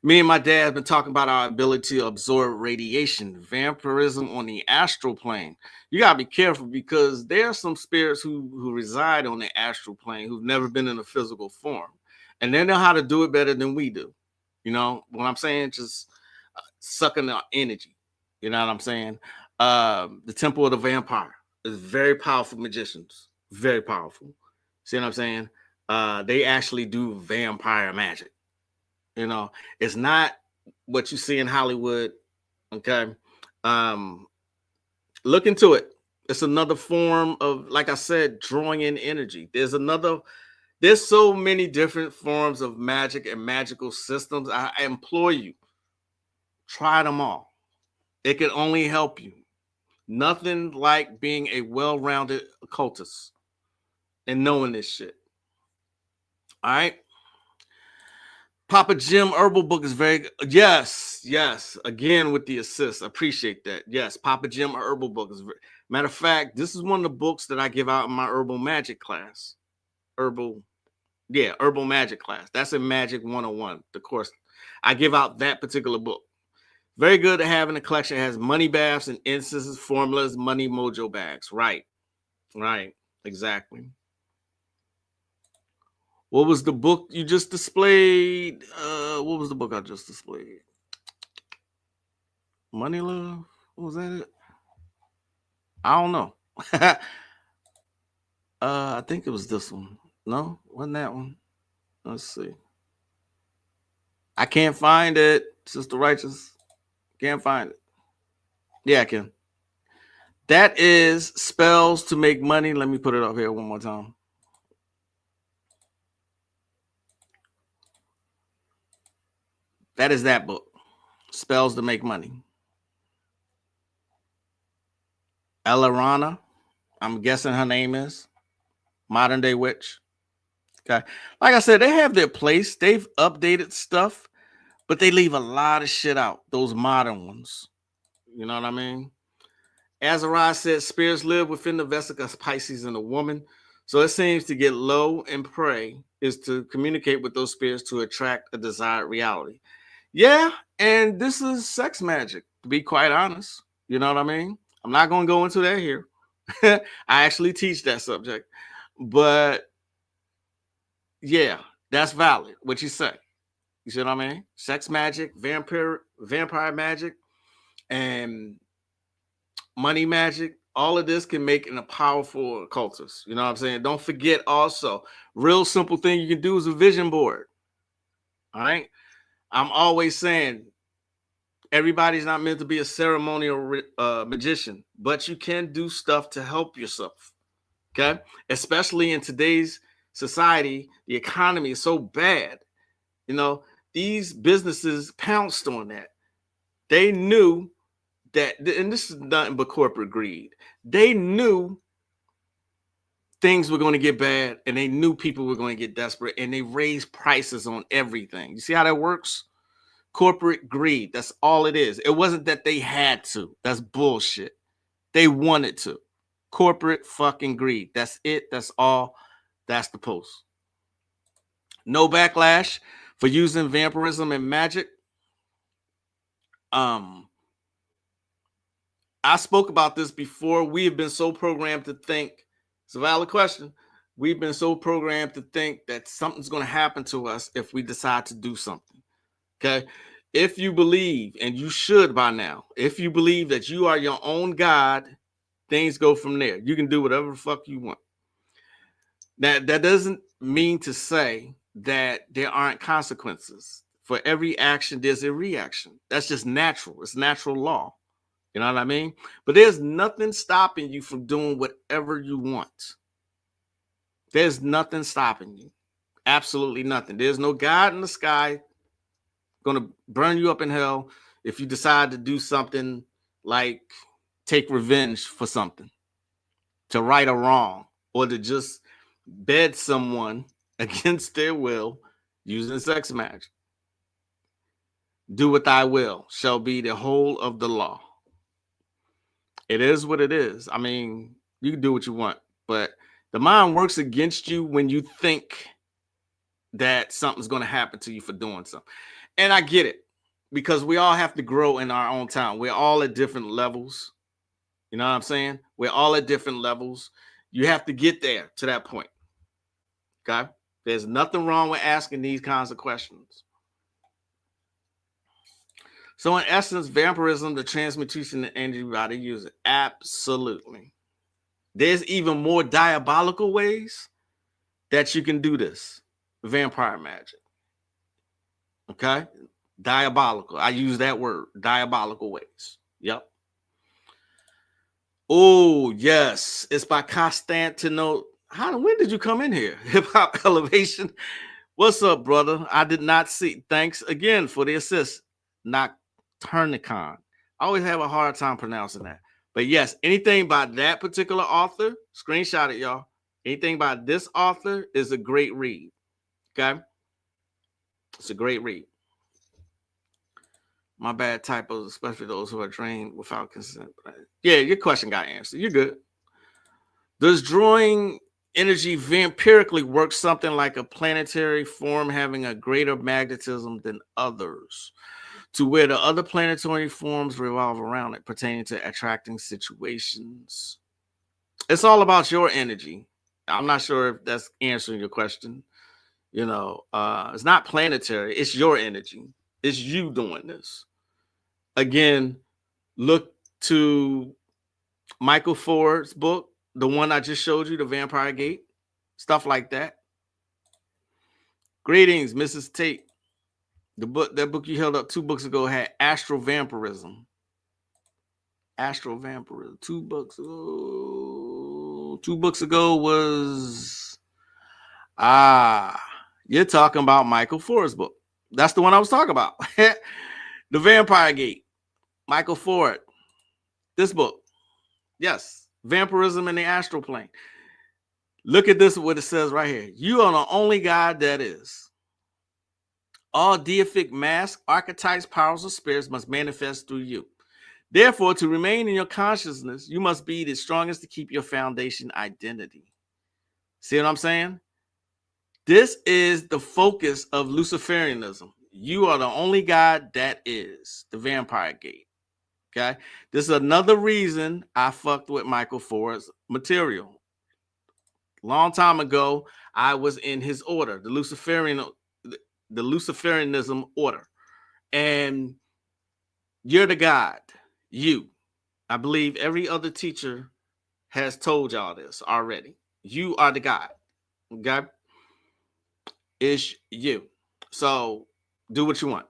Me and my dad have been talking about our ability to absorb radiation, vampirism on the astral plane. You gotta be careful because there are some spirits who reside on the astral plane who've never been in a physical form, and they know how to do it better than we do. You know what I'm saying? Just sucking our energy. You know what I'm saying? The Temple of the Vampire is very powerful magicians. Very powerful. See what I'm saying? They actually do vampire magic. You know, it's not what you see in Hollywood. Okay. Look into it. It's another form of, like I said, drawing in energy. There's so many different forms of magic and magical systems. I implore you, try them all. It can only help you. Nothing like being a well-rounded occultist and knowing this shit. All right. Papa Jim Herbal Book is very good. Yes. Again, with the assist. Appreciate that. Yes, Papa Jim Herbal Book is matter of fact, this is one of the books that I give out in my herbal magic class. Herbal magic class. That's in Magic 101, the course. I give out that particular book. Very good to have in the collection. It has money baths and incenses, formulas, money mojo bags. Right. Exactly. What was the book you just displayed? What was the book I just displayed? Money Love? What was that? I don't know. I think it was this one. No, wasn't that one? Let's see. I can't find it, Sister Righteous. Can't find it. Yeah, I can. That is Spells to Make Money. Let me put it up here one more time. That is that book. Spells to Make Money. Elarana, I'm guessing her name is. Modern Day Witch. Okay. Like I said, they have their place. They've updated stuff, but they leave a lot of shit out. Those modern ones. You know what I mean? Azariah said spirits live within the Vesica Pisces in a woman. So it seems to get low and pray is to communicate with those spirits to attract a desired reality. Yeah, and this is sex magic, to be quite honest. You know what I mean? I'm not going to go into that here. I actually teach that subject. But yeah, that's valid, what you say. You see what I mean? Sex magic, vampire magic, and money magic. All of this can make it a powerful occultist. You know what I'm saying? Don't forget also, real simple thing you can do is a vision board. All right? I'm always saying, everybody's not meant to be a ceremonial magician, but you can do stuff to help yourself. Okay? Especially in today's society, the economy is so bad. You know, these businesses pounced on that. They knew that, and this is nothing but corporate greed. They knew things were going to get bad, and they knew people were going to get desperate, and they raised prices on everything. You see how that works? Corporate greed. That's all it is. It wasn't that they had to. That's bullshit. They wanted to. Corporate fucking greed. That's it. That's all. That's the post. No backlash for using vampirism and magic. I spoke about this before. We have been so programmed to think, it's a valid question. We've been so programmed to think that something's going to happen to us if we decide to do something. Okay. If you believe, and you should by now, if you believe that you are your own God, things go from there. You can do whatever the fuck you want. That doesn't mean to say that there aren't consequences. For every action, there's a reaction. That's just natural. It's natural law. You know what I mean? But there's nothing stopping you from doing whatever you want. There's nothing stopping you. Absolutely nothing. There's no God in the sky going to burn you up in hell if you decide to do something like take revenge for something, to right a wrong, or to just bed someone against their will using sex magic. Do what thy will shall be the whole of the law. It is what it is. I mean, you can do what you want, but the mind works against you when you think that something's going to happen to you for doing something. And I get it, because we all have to grow in our own time. We're all at different levels. You know what I'm saying? We're all at different levels. You have to get there to that point. Okay? There's nothing wrong with asking these kinds of questions. So in essence, vampirism, the transmutation of energy body use it. Absolutely. There's even more diabolical ways that you can do this. Vampire magic. Okay? Diabolical. I use that word. Diabolical ways. Yep. Oh, yes. It's by Constantino. When did you come in here? Hip Hop Elevation. What's up, brother? I did not see. Thanks again for the assist. Nocturnicon. I always have a hard time pronouncing that. But yes, anything by that particular author, screenshot it, y'all. Anything by this author is a great read. Okay? It's a great read. My bad typos, especially those who are trained without consent. Yeah, your question got answered. You're good. Does drawing energy vampirically work something like a planetary form having a greater magnetism than others, to where the other planetary forms revolve around it, pertaining to attracting situations? It's all about your energy. I'm not sure if that's answering your question. You know, it's not planetary. It's your energy. It's you doing this. Again, look to Michael Ford's book, the one I just showed you, The Vampire Gate, stuff like that. Greetings, Mrs. Tate. That book you held up 2 books ago had Astral Vampirism. Astral Vampirism. 2 books ago. 2 books ago was you're talking about Michael Ford's book. That's the one I was talking about. The Vampire Gate. Michael Ford. This book. Yes. Vampirism in the astral plane. Look at this, what it says right here. You are the only God that is. All deific masks, archetypes, powers, or spirits must manifest through you. Therefore, to remain in your consciousness, you must be the strongest to keep your foundation identity. See what I'm saying? This is the focus of Luciferianism. You are the only God that is. The Vampire Gate. Okay? This is another reason I fucked with Michael Ford's material. Long time ago, I was in his order, the Luciferianism order. And you're the God. You. I believe every other teacher has told y'all this already. You are the God. Okay? It's you. So do what you want.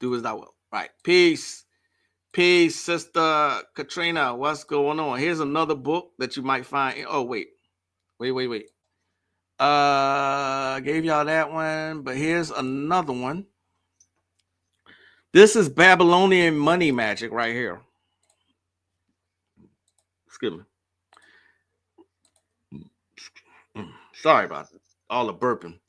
Do as thou will. Right. Peace. Peace, Sister Katrina. What's going on? Here's another book that you might find. Oh, wait. Gave y'all that one, but here's another one. This is Babylonian money magic right here. Excuse me. Sorry about all the burping.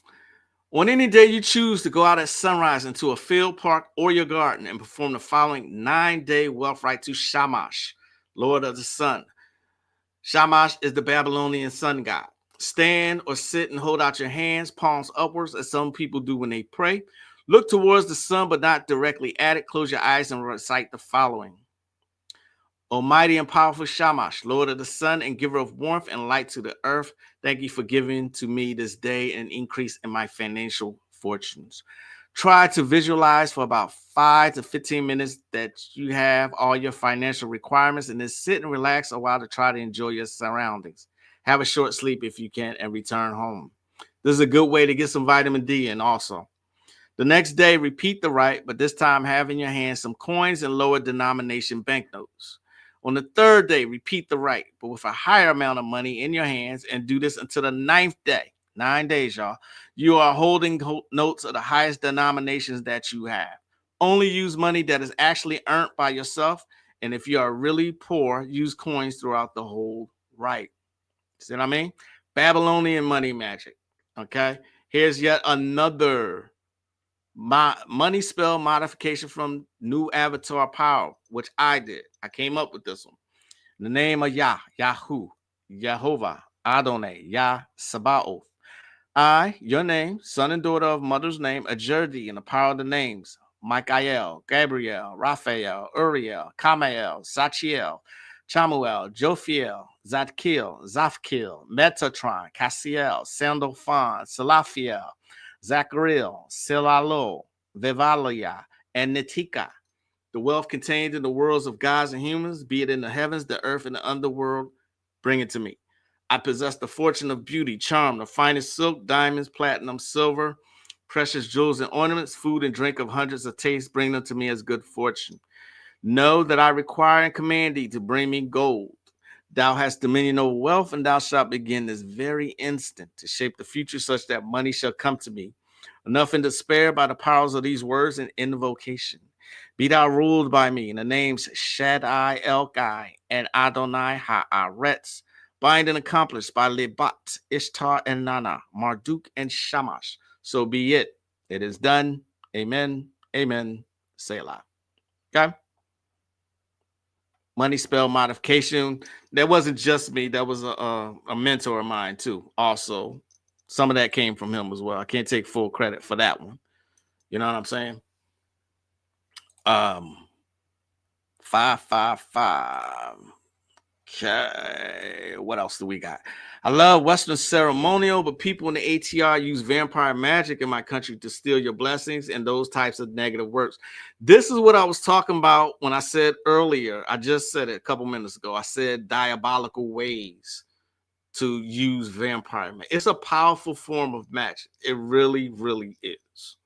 On any day you choose to go out at sunrise into a field, park, or your garden and perform the following 9-day wealth rite to Shamash, Lord of the Sun. Shamash is the Babylonian sun god. Stand or sit and hold out your hands, palms upwards, as some people do when they pray. Look towards the sun, but not directly at it. Close your eyes and recite the following. Almighty and powerful Shamash, Lord of the sun and giver of warmth and light to the earth, thank you for giving to me this day an increase in my financial fortunes. Try to visualize for about 5 to 15 minutes that you have all your financial requirements and then sit and relax a while to try to enjoy your surroundings. Have a short sleep if you can and return home. This is a good way to get some vitamin D in also. The next day, repeat the rite, but this time have in your hand some coins and lower denomination banknotes. On the third day, repeat the rite, but with a higher amount of money in your hands, and do this until the 9th day. 9 days, y'all. You are holding notes of the highest denominations that you have. Only use money that is actually earned by yourself, and if you are really poor, use coins throughout the whole rite. See what I mean? Babylonian money magic. Okay, here's yet another money spell modification from New Avatar Power, which I did. I came up with this one. In the name of Yah, Yahu, Jehovah, Adonai, Yah, Sabaoth. I, your name, son and daughter of mother's name, adjure thee in the power of the names, Michael, Gabriel, Raphael, Uriel, Kamael, Sachiel, Chamuel, Jophiel, Zadkiel, Zafkiel, Metatron, Cassiel, Sandalphon, Salaphiel, Zachariel, Silalo, Vivalia, and Nitika. The wealth contained in the worlds of gods and humans, be it in the heavens, the earth, and the underworld, bring it to me. I possess the fortune of beauty, charm, the finest silk, diamonds, platinum, silver, precious jewels and ornaments, food and drink of hundreds of tastes, bring them to me as good fortune. Know that I require and command thee to bring me gold. Thou hast dominion over wealth, and thou shalt begin this very instant to shape the future such that money shall come to me. Enough in despair by the powers of these words and invocation. Be thou ruled by me in the names Shaddai El-Gai and Adonai Ha'aretz, bind and accomplished by Lebat, Ishtar and Nana, Marduk and Shamash. So be it. It is done. Amen. Amen. Selah. Okay? Money spell modification. That wasn't just me. That was a mentor of mine too. Also, some of that came from him as well. I can't take full credit for that one. You know what I'm saying? 555. Okay, what else do we got? I love Western ceremonial, but people in the ATR use vampire magic in my country to steal your blessings and those types of negative works. This is what I was talking about when I said earlier. I just said it a couple minutes ago. I said diabolical ways to use vampire magic. It's a powerful form of magic. It really, really is.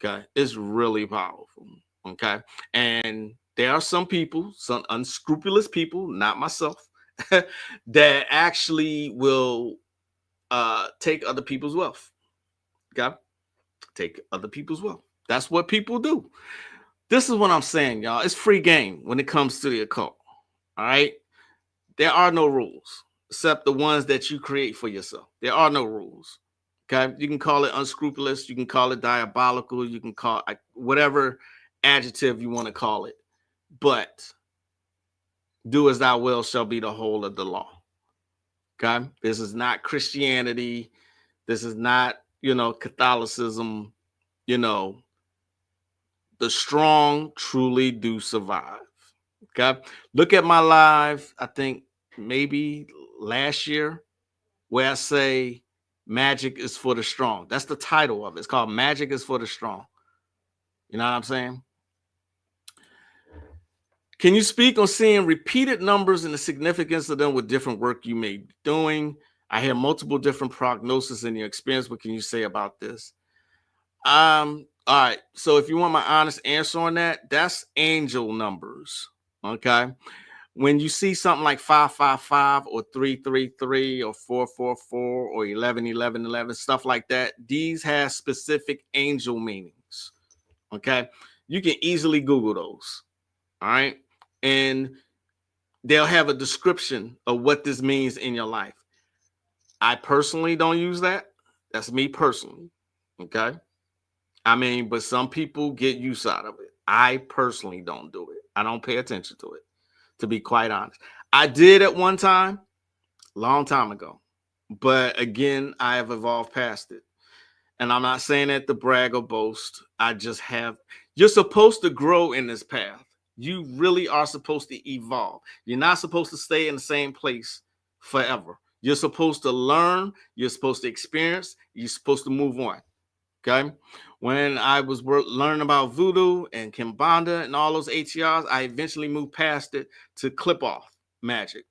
Okay, it's really powerful. Okay, and there are some people, some unscrupulous people, not myself, that actually will take other people's wealth. Okay? Take other people's wealth. That's what people do. This is what I'm saying, y'all. It's free game when it comes to the occult. All right? There are no rules except the ones that you create for yourself. There are no rules. Okay? You can call it unscrupulous. You can call it diabolical. You can call it whatever adjective you want to call it. But do as thou wilt shall be the whole of the law. Okay? This is not Christianity. This is not, Catholicism. The strong truly do survive. Okay? Look at my live, I think maybe last year, where I say magic is for the strong. That's the title of it. It's called Magic is for the Strong. You know what I'm saying? Can you speak on seeing repeated numbers and the significance of them with different work you may be doing? I hear multiple different prognosis in your experience. What can you say about this? All right. So if you want my honest answer on that, that's angel numbers. Okay. When you see something like 555 or 333 or 444 or 1111, stuff like that, these have specific angel meanings. Okay. You can easily Google those. All right. And they'll have a description of what this means in your life. I personally don't use that. That's me personally. Okay. I mean, but some people get use out of it. I personally don't do it. I don't pay attention to it, to be quite honest. I did at one time, long time ago. But again, I have evolved past it. And I'm not saying that to brag or boast. I just have, you're supposed to grow in this path. You really are supposed to evolve. You're not supposed to stay in the same place forever. You're supposed to learn. You're supposed to experience. You're supposed to move on. Okay. When I was learning about voodoo and Kimbanda and all those ATRs, I eventually moved past it to clip off magic.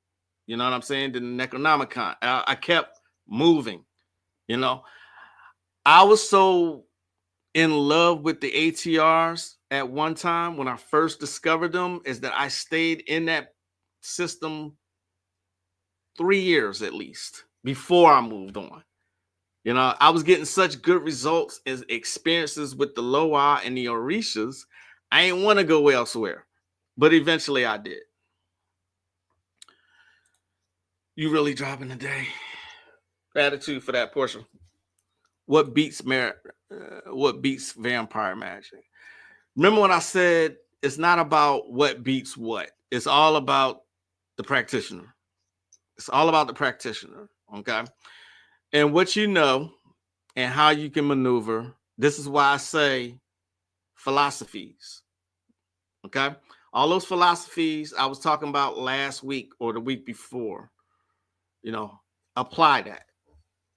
You know what I'm saying? The Necronomicon. I kept moving. You know, I was so in love with the ATRs at one time when I first discovered them, is that I stayed in that system 3 years at least before I moved on. You know, I was getting such good results as experiences with the Loa and the Orishas. I didn't want to go elsewhere, but eventually I did. You really dropping the day. Gratitude for that portion. What beats vampire magic? Remember when I said it's not about what beats what. It's all about the practitioner. It's all about the practitioner. Okay. And what you know and how you can maneuver. This is why I say philosophies. Okay. All those philosophies I was talking about last week or the week before, you know, apply that.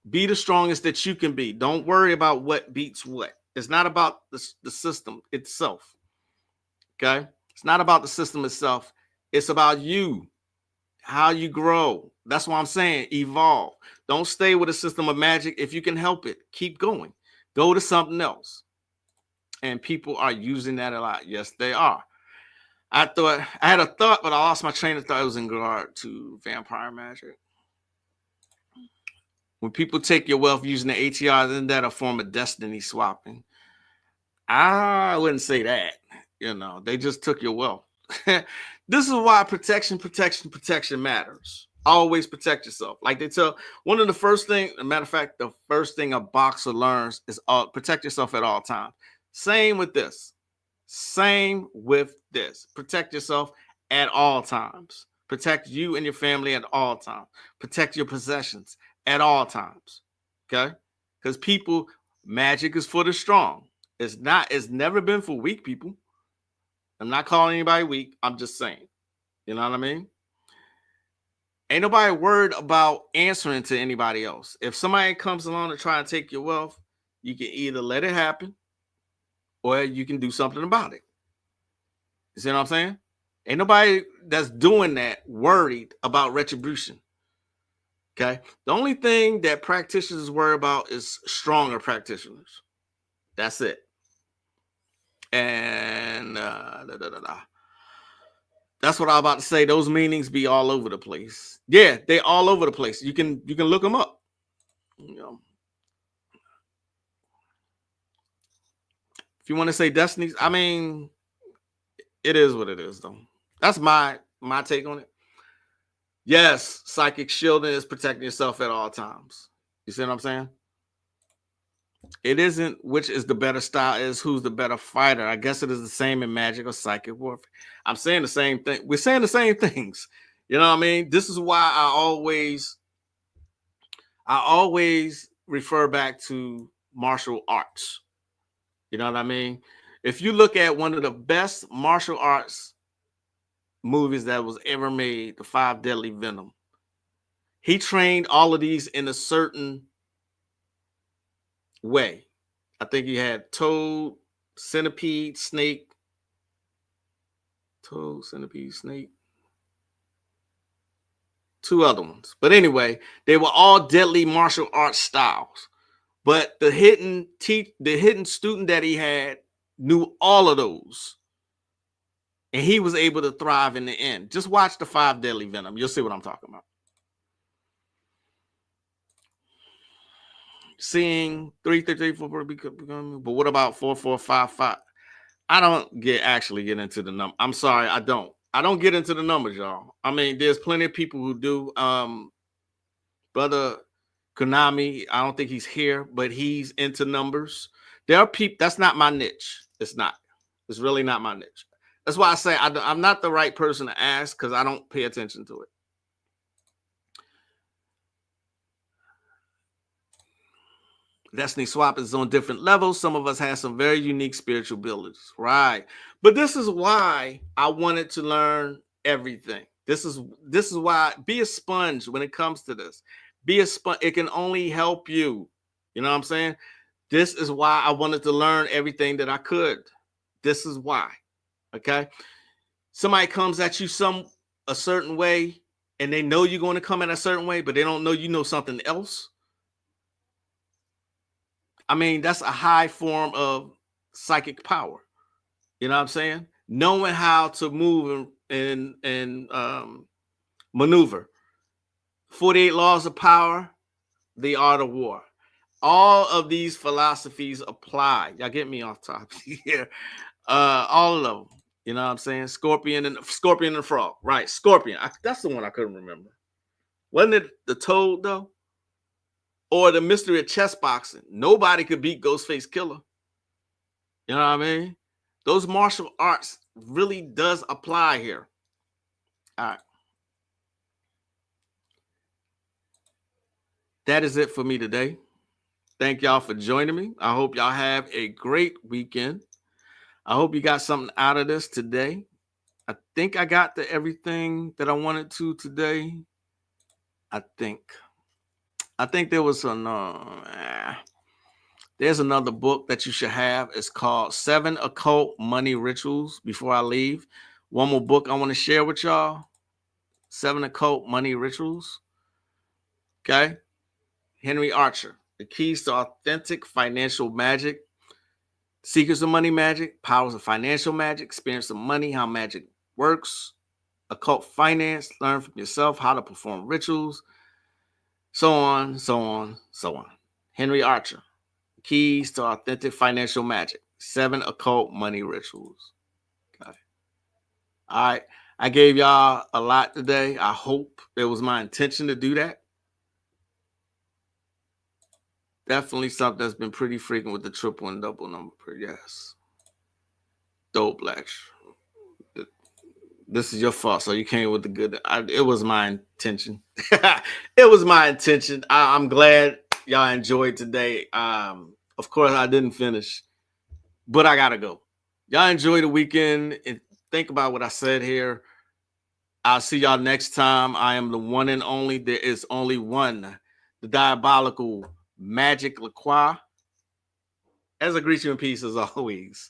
Be the strongest that you can be. Don't worry about what beats what. It's not about the system itself. Okay. It's not about the system itself. It's about you, how you grow. That's what I'm saying. Evolve. Don't stay with a system of magic. If you can help it, keep going. Go to something else. And people are using that a lot. Yes, they are. I had a thought, but I lost my train of thought. It was in regard to vampire magic. When people take your wealth using the ATR, isn't that a form of destiny swapping? I wouldn't say that. You know, they just took your wealth. This is why protection matters. Always protect yourself. Like they tell, one of the first thing, as a matter of fact, the first thing a boxer learns is protect yourself at all times. Same with this. Protect yourself at all times. Protect you and your family at all times. Protect your possessions at all times. Okay? Because magic is for the strong. It's never been for weak people. I'm not calling anybody weak. I'm just saying. You know what I mean? Ain't nobody worried about answering to anybody else. If somebody comes along to try and take your wealth, you can either let it happen or you can do something about it. You see what I'm saying? Ain't nobody that's doing that worried about retribution. Okay? The only thing that practitioners worry about is stronger practitioners. That's it. And that's what I'm about to say. Those meanings be all over the place. Yeah, they all over the place. You can look them up. You know, if you want to say destinies, I mean, it is what it is, though. That's my take on it. Yes, psychic shielding is protecting yourself at all times. You see what I'm saying? It isn't which is the better style, is who's the better fighter. I guess it is the same in magic or psychic warfare. I'm saying the same thing. We're saying the same things. You know what I mean? This is why I always refer back to martial arts. You know what I mean? If you look at one of the best martial arts movies that was ever made, The Five Deadly Venom, he trained all of these in a certain way. I think he had toad, centipede, snake. Toad, centipede, snake. Two other ones. But anyway, they were all deadly martial arts styles. But the hidden student that he had knew all of those. And he was able to thrive in the end. Just watch The Five Deadly Venom. You'll see what I'm talking about. Seeing 3, 3, 4, but what about 4, 4, 5, 5? I don't actually get into the number. I'm sorry, I don't get into the numbers, y'all. I mean, there's plenty of people who do. Brother Konami, I don't think he's here, but he's into numbers. There are people, that's not my niche. It's not. It's really not my niche. That's why I say I'm not the right person to ask because I don't pay attention to it. Destiny Swap is on different levels. Some of us have some very unique spiritual abilities, right? But this is why I wanted to learn everything. This is why be a sponge when it comes to this. Be a sponge. It can only help you. You know what I'm saying? This is why I wanted to learn everything that I could. This is why. Okay. Somebody comes at you a certain way, and they know you're going to come in a certain way, but they don't know you know something else. I mean, that's a high form of psychic power. You know what I'm saying? Knowing how to move and maneuver. 48 laws of power, the art of war. All of these philosophies apply. Y'all get me off topic here. All of them. You know what I'm saying? Scorpion and frog. Right. Scorpion. That's the one I couldn't remember. Wasn't it the toad, though? Or the mystery of chess boxing. Nobody could beat Ghostface Killer. You know what I mean? Those martial arts really does apply here. All right. That is it for me today. Thank y'all for joining me. I hope y'all have a great weekend. I hope you got something out of this today. I think I got to everything that I wanted to today. I think there was there's another book that you should have. It's called 7 Occult Money Rituals. Before I leave, one more book I want to share with y'all. 7 Occult Money Rituals. Okay. Henry Archer, The Keys to Authentic Financial Magic. Secrets of Money Magic, Powers of Financial Magic, Experience of Money, How Magic Works, Occult Finance, Learn from Yourself, How to Perform Rituals, so on, so on, so on. Henry Archer, Keys to Authentic Financial Magic, 7 Occult Money Rituals. Okay. All right. I gave y'all a lot today. I hope it was my intention to do that. Definitely something that's been pretty frequent with the triple and double number. Yes. Dope Black. This is your fault. So you came with the good. It was my intention. It was my intention. I'm glad y'all enjoyed today. Of course, I didn't finish, but I got to go. Y'all enjoy the weekend and think about what I said here. I'll see y'all next time. I am the one and only. There is only one. The diabolical Magick LaCroix. As I greet you in peace as always.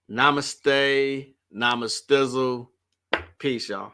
Namaste. Namastizzle. Peace, y'all.